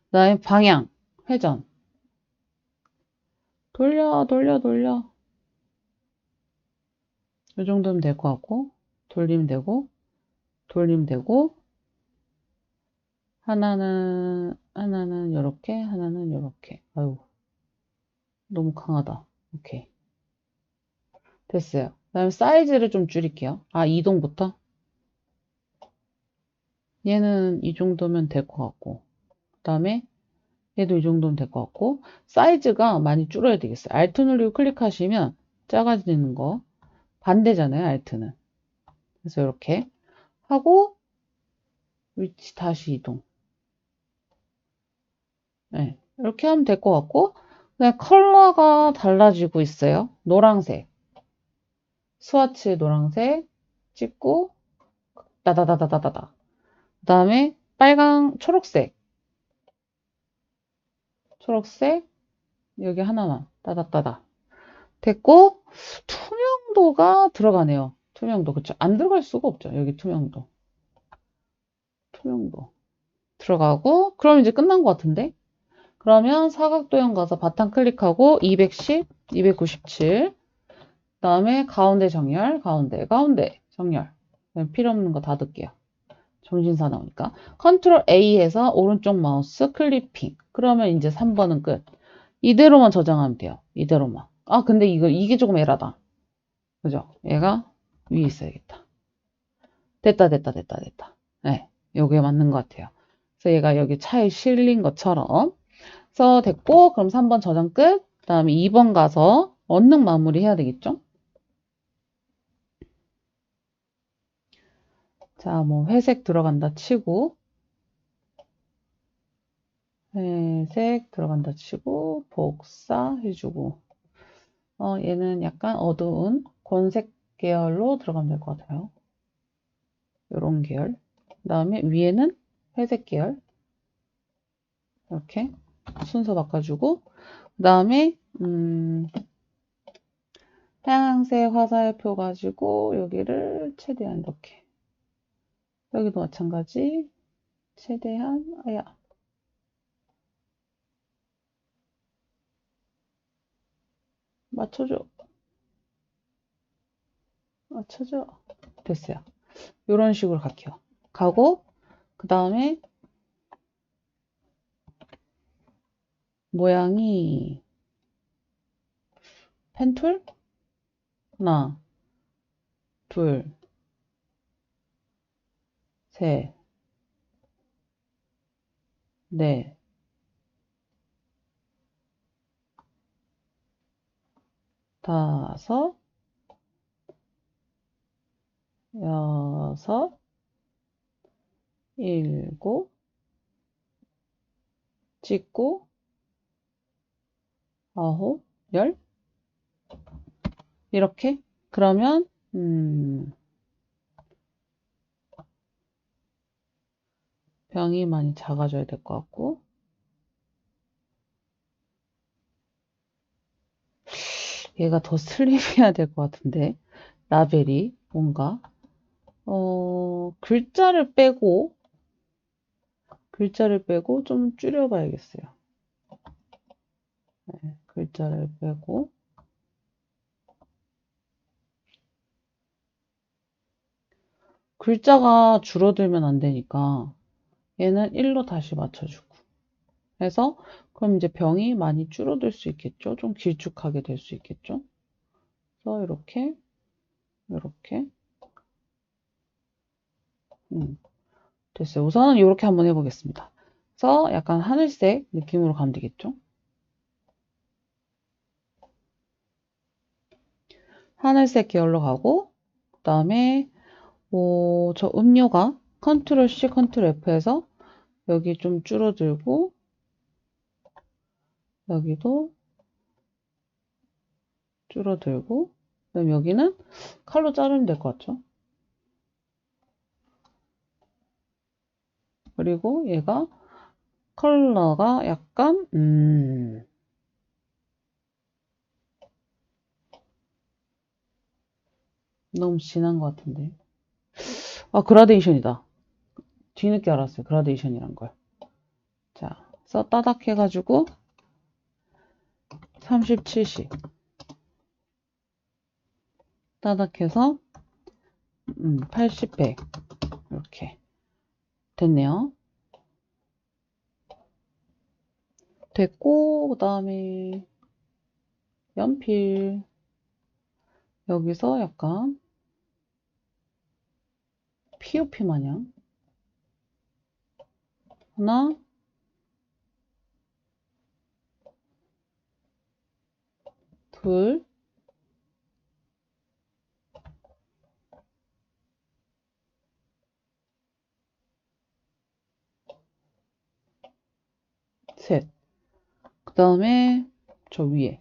그 다음에 방향 회전 돌려 돌려 돌려 이 정도면 될 것 같고, 돌리면 되고, 돌리면 되고, 하나는 요렇게, 하나는 요렇게. 아유, 너무 강하다. 오케이. 됐어요. 그 다음에 사이즈를 좀 줄일게요. 아, 이동부터? 얘는 이 정도면 될 것 같고, 그 다음에 얘도 이 정도면 될 것 같고, 사이즈가 많이 줄어야 되겠어요. Alt 누르고 클릭하시면 작아지는 거. 반대잖아요, Alt는. 그래서 이렇게 하고, 위치 다시 이동. 네, 이렇게 하면 될 것 같고, 그냥 컬러가 달라지고 있어요. 노란색, 스와치 노란색 찍고, 따다다다다다다. 그 다음에 빨강, 초록색, 여기 하나만, 따다따다. 됐고, 투명도가 들어가네요. 투명도, 그쵸? 안 들어갈 수가 없죠. 여기 투명도. 들어가고, 그럼 이제 끝난 것 같은데? 그러면 사각도형 가서 바탕 클릭하고, 210, 297, 그 다음에 가운데 정렬, 가운데 정렬. 필요 없는 거 닫을게요. 정신사 나오니까. 컨트롤 A 해서 오른쪽 마우스 클리핑. 그러면 이제 3번은 끝. 이대로만 저장하면 돼요. 이대로만. 아, 근데 이게 조금 에라다. 그죠? 얘가 위에 있어야겠다. 됐다. 네, 요게 맞는 것 같아요. 그래서 얘가 여기 차에 실린 것처럼. 그래서 됐고, 그럼 3번 저장 끝. 그 다음에 2번 가서 언능 마무리 해야 되겠죠? 자, 뭐 회색 들어간다 치고, 회색 들어간다 치고, 복사해주고, 얘는 약간 어두운 권색 계열로 들어가면 될 것 같아요. 요런 계열. 그 다음에 위에는 회색 계열. 이렇게. 순서 바꿔주고, 그 다음에, 하얀색 화살표 가지고, 여기를 최대한 이렇게. 여기도 마찬가지. 최대한, 아야. 맞춰줘. 맞춰줘. 됐어요. 이런 식으로 갈게요. 가고, 그 다음에, 모양이, 펜툴? 하나, 둘, 셋, 넷, 다섯, 여섯, 일곱, 찍고, 아홉, 열. 이렇게. 그러면, 병이 많이 작아져야 될 것 같고. 얘가 더 슬림해야 될 것 같은데. 라벨이 뭔가. 글자를 빼고 좀 줄여봐야겠어요. 네, 글자를 빼고. 글자가 줄어들면 안 되니까 얘는 1로 다시 맞춰주고. 해서 그럼 이제 병이 많이 줄어들 수 있겠죠? 좀 길쭉하게 될 수 있겠죠? 그래서 이렇게, 이렇게. 됐어요. 우선은 이렇게 한번 해보겠습니다. 그래서 약간 하늘색 느낌으로 가면 되겠죠? 하늘색 계열로 가고, 그 다음에, 저 음료가 컨트롤 C, 컨트롤 F에서 여기 좀 줄어들고, 여기도 줄어들고, 그다음 여기는 칼로 자르면 될 것 같죠? 그리고 얘가 컬러가 약간, 너무 진한 것 같은데. 아, 그라데이션이다. 뒤늦게 알았어요. 그라데이션이란 걸. 자, 써 따닥 해가지고 30, 70 따닥 해서 80, 100 이렇게 됐네요. 됐고 그 다음에 연필 여기서 약간 POP 마냥 하나 둘 셋. 그 다음에 저 위에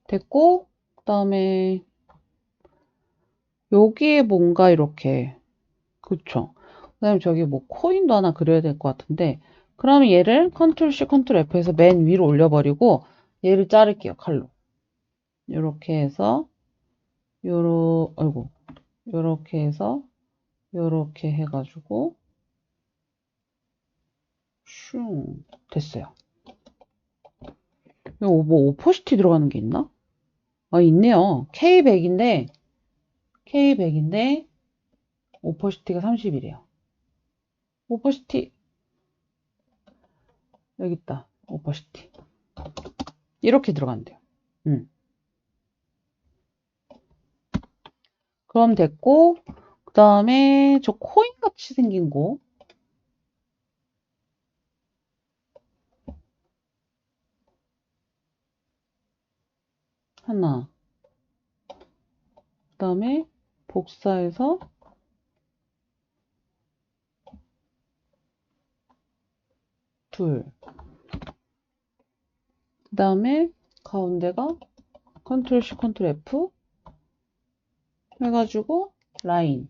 됐고 그 다음에 여기에 뭔가 이렇게 그쵸. 그 다음에 저기 뭐 코인도 하나 그려야 될 것 같은데 그러면 얘를 컨트롤 C 컨트롤 F에서 맨 위로 올려버리고 얘를 자를게요 칼로. 요렇게 해서 아이고 요렇게 해서 요렇게 해가지고 슝 됐어요. 이거 뭐 오퍼시티 들어가는 게 있나? 아 있네요. K100인데 오퍼시티가 30이래요. 오퍼시티 여기 있다. 오퍼시티 이렇게 들어간대요. 그럼 됐고 그 다음에 저 코인 같이 생긴 거 하나 그 다음에 복사해서 둘 그 다음에 가운데가 컨트롤 C, 컨트롤 F 해가지고 라인.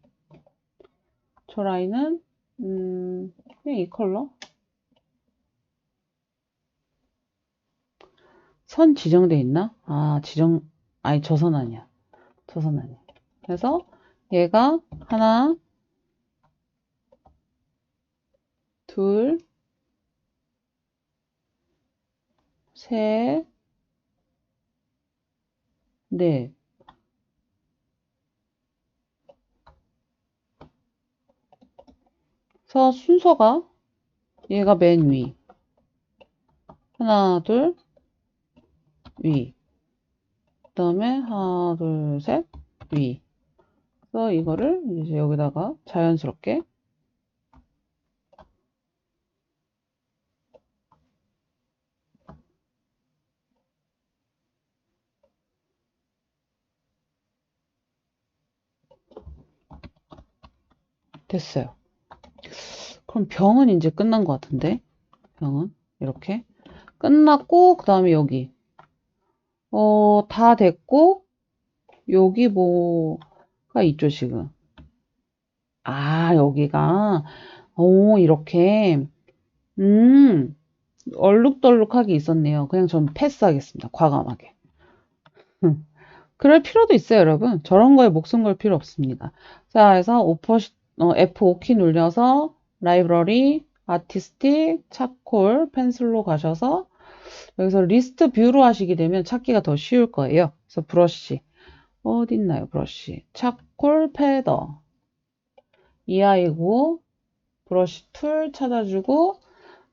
저 라인은 그냥 이 컬러. 선 지정돼 있나? 아, 아니, 저 선 아니야. 저 선 아니야. 그래서 얘가 하나, 둘, 셋, 넷. 그래서 순서가 얘가 맨 위. 하나, 둘, 위. 그 다음에 하나, 둘, 셋, 위. 그래서 이거를 이제 여기다가 자연스럽게 됐어요. 그럼 병은 이제 끝난 것 같은데? 병은 이렇게 끝났고, 그 다음에 여기 다 됐고, 여기 뭐가 있죠 지금? 아, 여기가 이렇게 얼룩덜룩하게 있었네요. 그냥 전 패스하겠습니다. 과감하게. 그럴 필요도 있어요, 여러분. 저런 거에 목숨 걸 필요 없습니다. 자, 그래서 F5키 눌려서 라이브러리, 아티스틱, 차콜, 펜슬로 가셔서 여기서 리스트 뷰로 하시게 되면 찾기가 더 쉬울 거예요. 그래서 브러쉬. 어디 있나요, 브러쉬? 차콜 패더. 이 아이고, 브러쉬 툴 찾아주고,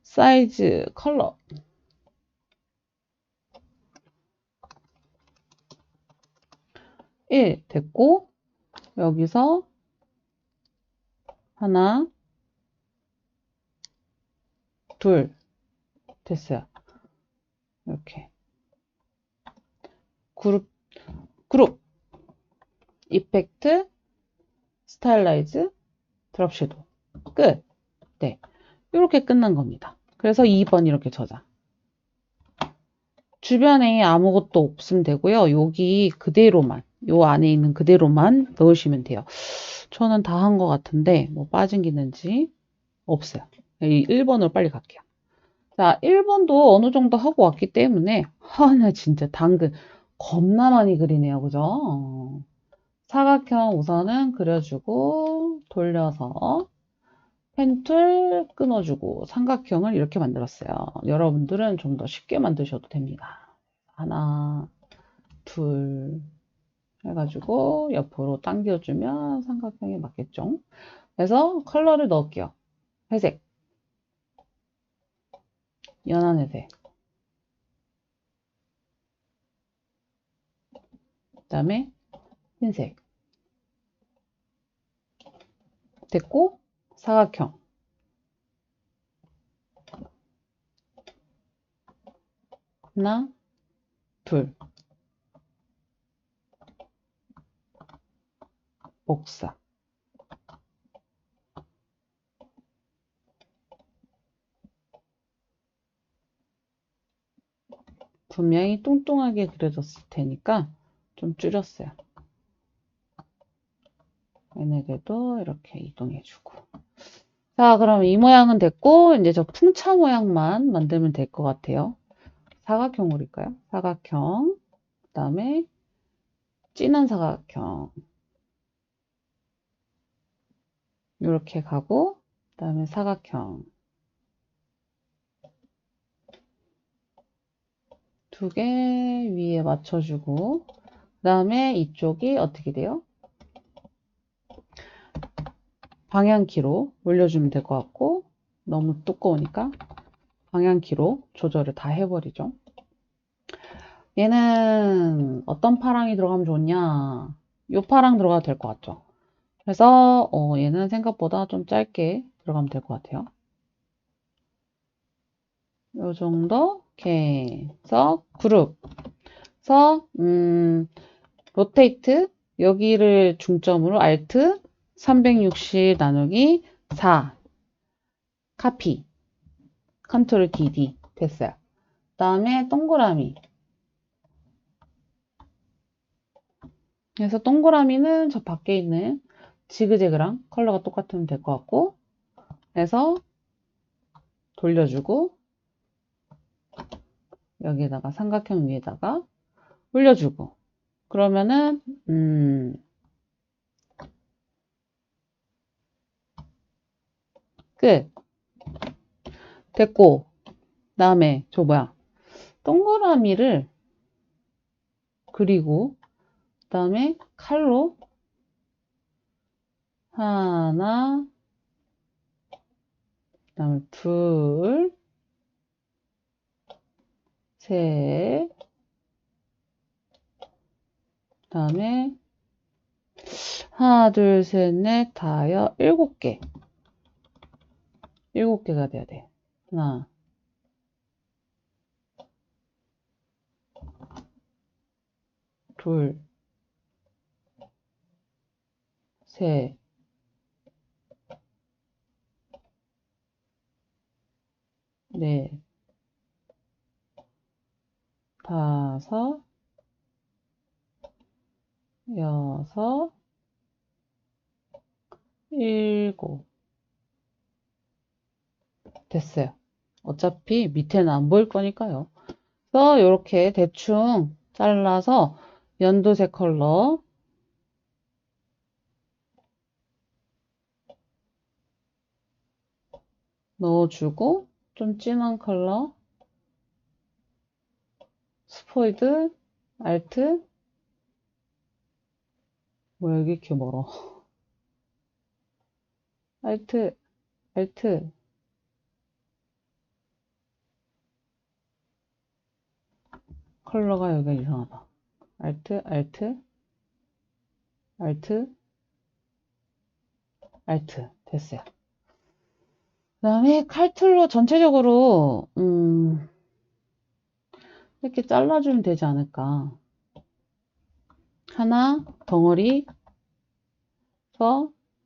사이즈, 컬러. 1 됐고, 여기서 하나, 둘 됐어요. 이렇게 그룹 이펙트 스타일라이즈 드롭 섀도우 끝. 네, 이렇게 끝난 겁니다. 그래서 2번 이렇게 저장. 주변에 아무것도 없으면 되고요. 여기 그대로만, 요 안에 있는 그대로만 넣으시면 돼요. 저는 다 한 것 같은데 뭐 빠진 게 있는지 없어요. 이 1번으로 빨리 갈게요. 자, 1번도 어느 정도 하고 왔기 때문에 나 진짜 당근 겁나 많이 그리네요. 그죠? 사각형 우선은 그려주고 돌려서 펜툴 끊어주고 삼각형을 이렇게 만들었어요. 여러분들은 좀 더 쉽게 만드셔도 됩니다. 하나, 둘 해가지고 옆으로 당겨주면 삼각형에 맞겠죠? 그래서 컬러를 넣을게요. 회색, 연한 회색. 그 다음에 흰색. 됐고, 사각형. 하나, 둘. 복사. 분명히 뚱뚱하게 그려졌을 테니까 좀 줄였어요. 얘네들도 이렇게 이동해주고. 자, 그럼 이 모양은 됐고, 이제 저 풍차 모양만 만들면 될 것 같아요. 사각형으로일까요? 사각형. 그 다음에 진한 사각형. 이렇게 가고, 그 다음에 사각형. 두 개 위에 맞춰주고, 그 다음에 이쪽이 어떻게 돼요? 방향키로 올려주면 될 것 같고, 너무 두꺼우니까 방향키로 조절을 다 해버리죠. 얘는 어떤 파랑이 들어가면 좋냐? 요 파랑 들어가도 될 것 같죠? 그래서 얘는 생각보다 좀 짧게 들어가면 될 것 같아요. 요 정도? 오케이. 그래서 그룹. 그래서 로테이트 여기를 중점으로 Alt 360 나누기 4 카피 컨트롤 DD 됐어요. 그 다음에 동그라미 그래서 동그라미는 저 밖에 있는 지그재그랑 컬러가 똑같으면 될 것 같고, 해서 돌려주고, 여기에다가 삼각형 위에다가 올려주고, 그러면은, 끝. 됐고, 다음에, 저 뭐야, 동그라미를 그리고, 다음에 칼로 하나, 그다음에 둘, 셋, 그다음에 하나, 둘, 셋, 넷, 다여, 7개. 7개가 돼야 돼. 하나, 둘, 셋, 넷, 다섯, 여섯, 일곱. 됐어요. 어차피 밑에는 안 보일 거니까요. 그래서 이렇게 대충 잘라서 연두색 컬러 넣어주고, 좀 진한 컬러 스포이드, 알트, 뭐 여기 이렇게 멀어. 알트, 알트, 컬러가 여기가 이상하다. 알트, 알트, 알트, 알트. 됐어요. 그 다음에 칼툴로 전체적으로, 이렇게 잘라주면 되지 않을까. 하나, 덩어리서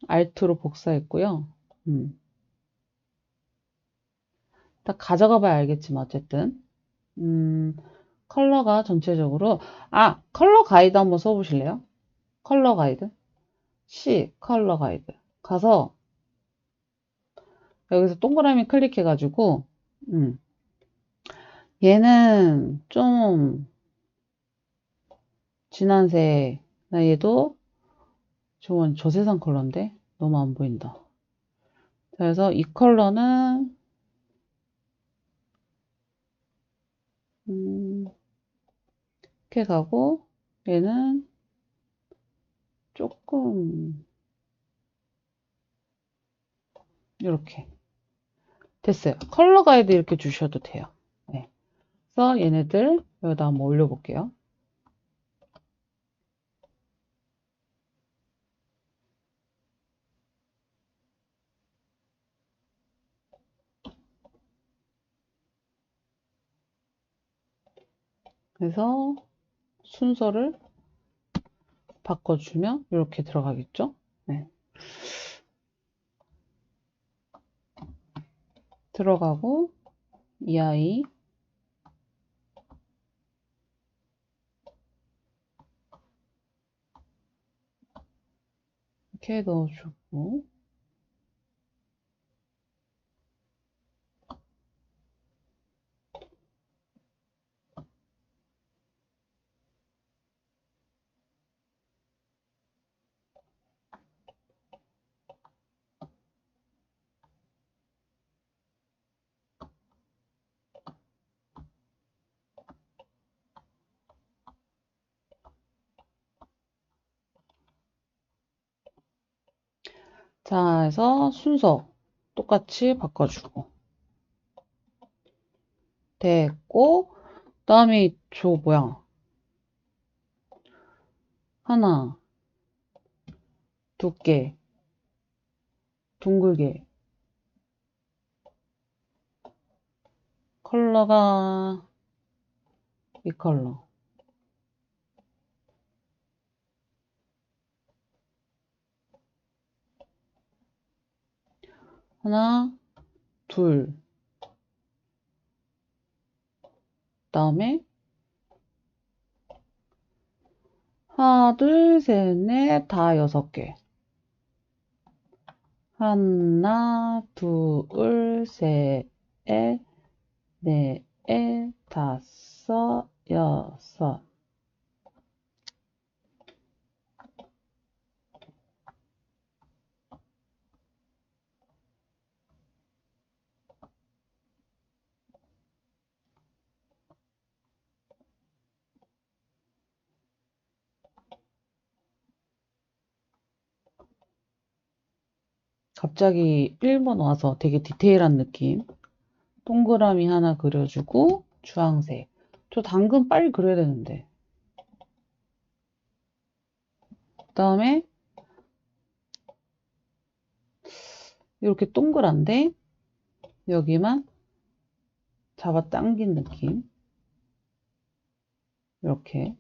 알트로 복사했고요. 딱 가져가 봐야 알겠지만, 어쨌든. 컬러가 전체적으로, 컬러 가이드 한번 써보실래요? 컬러 가이드. C, 컬러 가이드. 가서, 여기서 동그라미 클릭해가지고, 얘는 좀 진한 색, 나 얘도 저건 저세상 컬러인데 너무 안 보인다. 그래서 이 컬러는 이렇게 가고 얘는 조금 이렇게 됐어요. 컬러 가이드 이렇게 주셔도 돼요. 네. 그래서 얘네들 여기다 한번 올려볼게요. 그래서 순서를 바꿔주면 이렇게 들어가겠죠? 네. 들어가고 이 아이 이렇게 넣어주고 자, 해서 순서 똑같이 바꿔주고 됐고 그다음에 저 뭐야 하나 두께 둥글게 컬러가 이 컬러 하나 둘 그다음에 하나, 둘, 셋, 넷, 다 6개. 하나, 둘, 셋, 넷, 다섯, 여섯. 갑자기 1번 와서 되게 디테일한 느낌. 동그라미 하나 그려주고 주황색. 저 당근 빨리 그려야 되는데. 그 다음에 이렇게 동그란데 여기만 잡아당긴 느낌. 이렇게.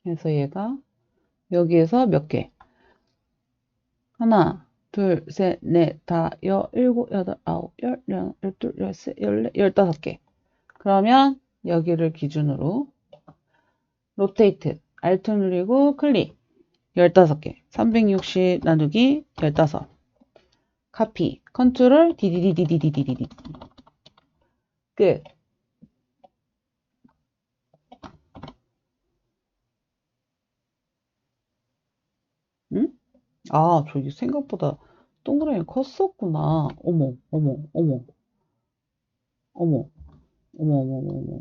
해서 얘가 여기에서 몇 개? 하나, 둘, 셋, 넷, 다, 일곱, 여덟, 아홉, 열, 열둘, 열셋, 열넷, 15개. 그러면 여기를 기준으로 로테이트, Alt 누르고 클릭. 15개. 360 나누기 15. 카피, 컨트롤, 디디디디디디디디. 끝. 응? 아, 저기 생각보다 동그라미 컸었구나. 어머, 어머, 어머, 어머, 어머, 어머, 어머.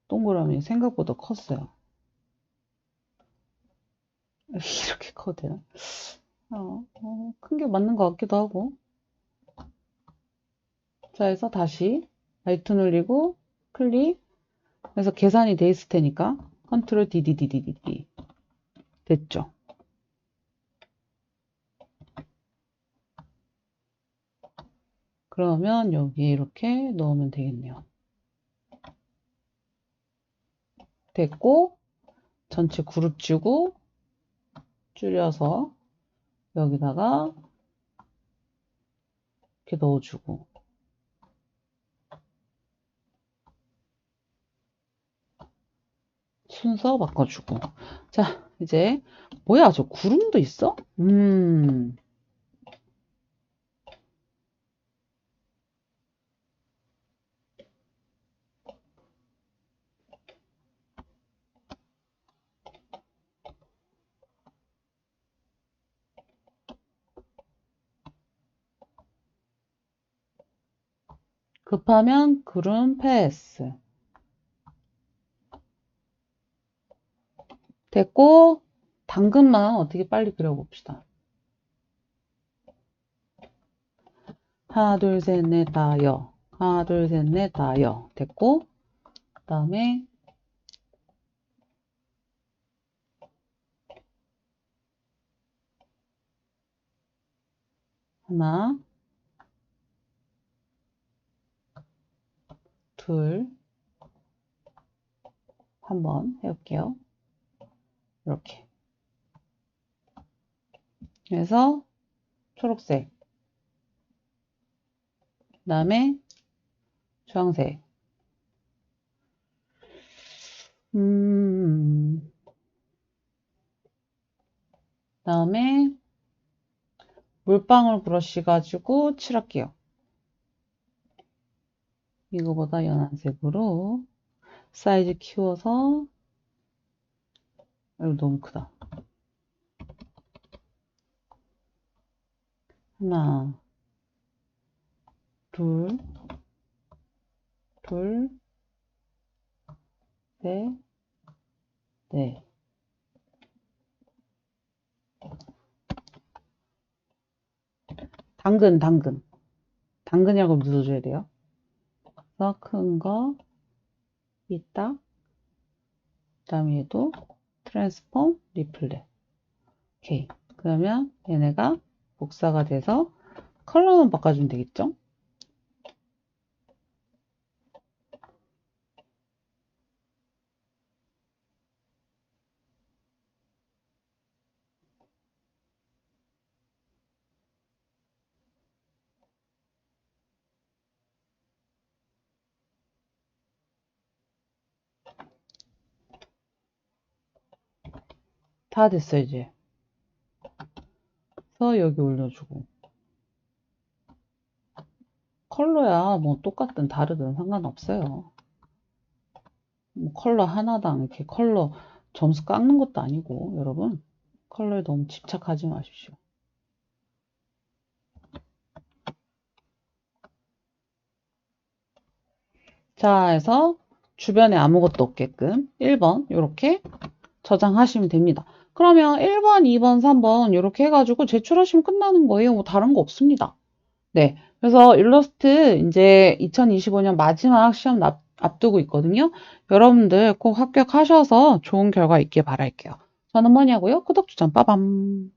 동그라미 생각보다 컸어요. 이렇게 커도 되나? 큰 게 맞는 것 같기도 하고. 자, 해서 다시 Alt 눌리고 클릭. 그래서 계산이 돼 있을 테니까 컨트롤 디디디디디 됐죠? 그러면 여기에 이렇게 넣으면 되겠네요. 됐고 전체 그룹 주고 줄여서 여기다가 이렇게 넣어주고 순서 바꿔주고. 자, 이제 뭐야, 저 구름도 있어? 급하면 구름 패스. 됐고 당근만 어떻게 빨리 그려봅시다. 하나, 둘, 셋, 넷, 다, 여. 하나, 둘, 셋, 넷, 다, 여. 됐고, 그 다음에, 하나, 둘, 한번 해볼게요. 이렇게. 그래서, 초록색. 그 다음에, 주황색. 그 다음에, 물방울 브러쉬 가지고 칠할게요. 이거보다 연한 색으로 사이즈 키워서 이거 너무 크다. 하나, 둘, 둘, 넷, 넷. 당근. 당근이라고 눌러줘야 돼요. 그래서 큰 거, 이딱, 그 다음에 얘도 트랜스폼, 리플렛. 오케이. 그러면 얘네가 복사가 돼서 컬러만 바꿔주면 되겠죠? 다 됐어, 이제. 그래서 여기 올려주고. 컬러야 뭐 똑같든 다르든 상관없어요. 뭐 컬러 하나당 이렇게 컬러 점수 깎는 것도 아니고, 여러분. 컬러에 너무 집착하지 마십시오. 자, 해서 주변에 아무것도 없게끔 1번 이렇게 저장하시면 됩니다. 그러면 1번, 2번, 3번 이렇게 해가지고 제출하시면 끝나는 거예요. 뭐 다른 거 없습니다. 네. 그래서 일러스트 이제 2025년 마지막 시험 앞두고 있거든요. 여러분들 꼭 합격하셔서 좋은 결과 있길 바랄게요. 저는 뭐냐고요? 구독, 추천, 빠밤.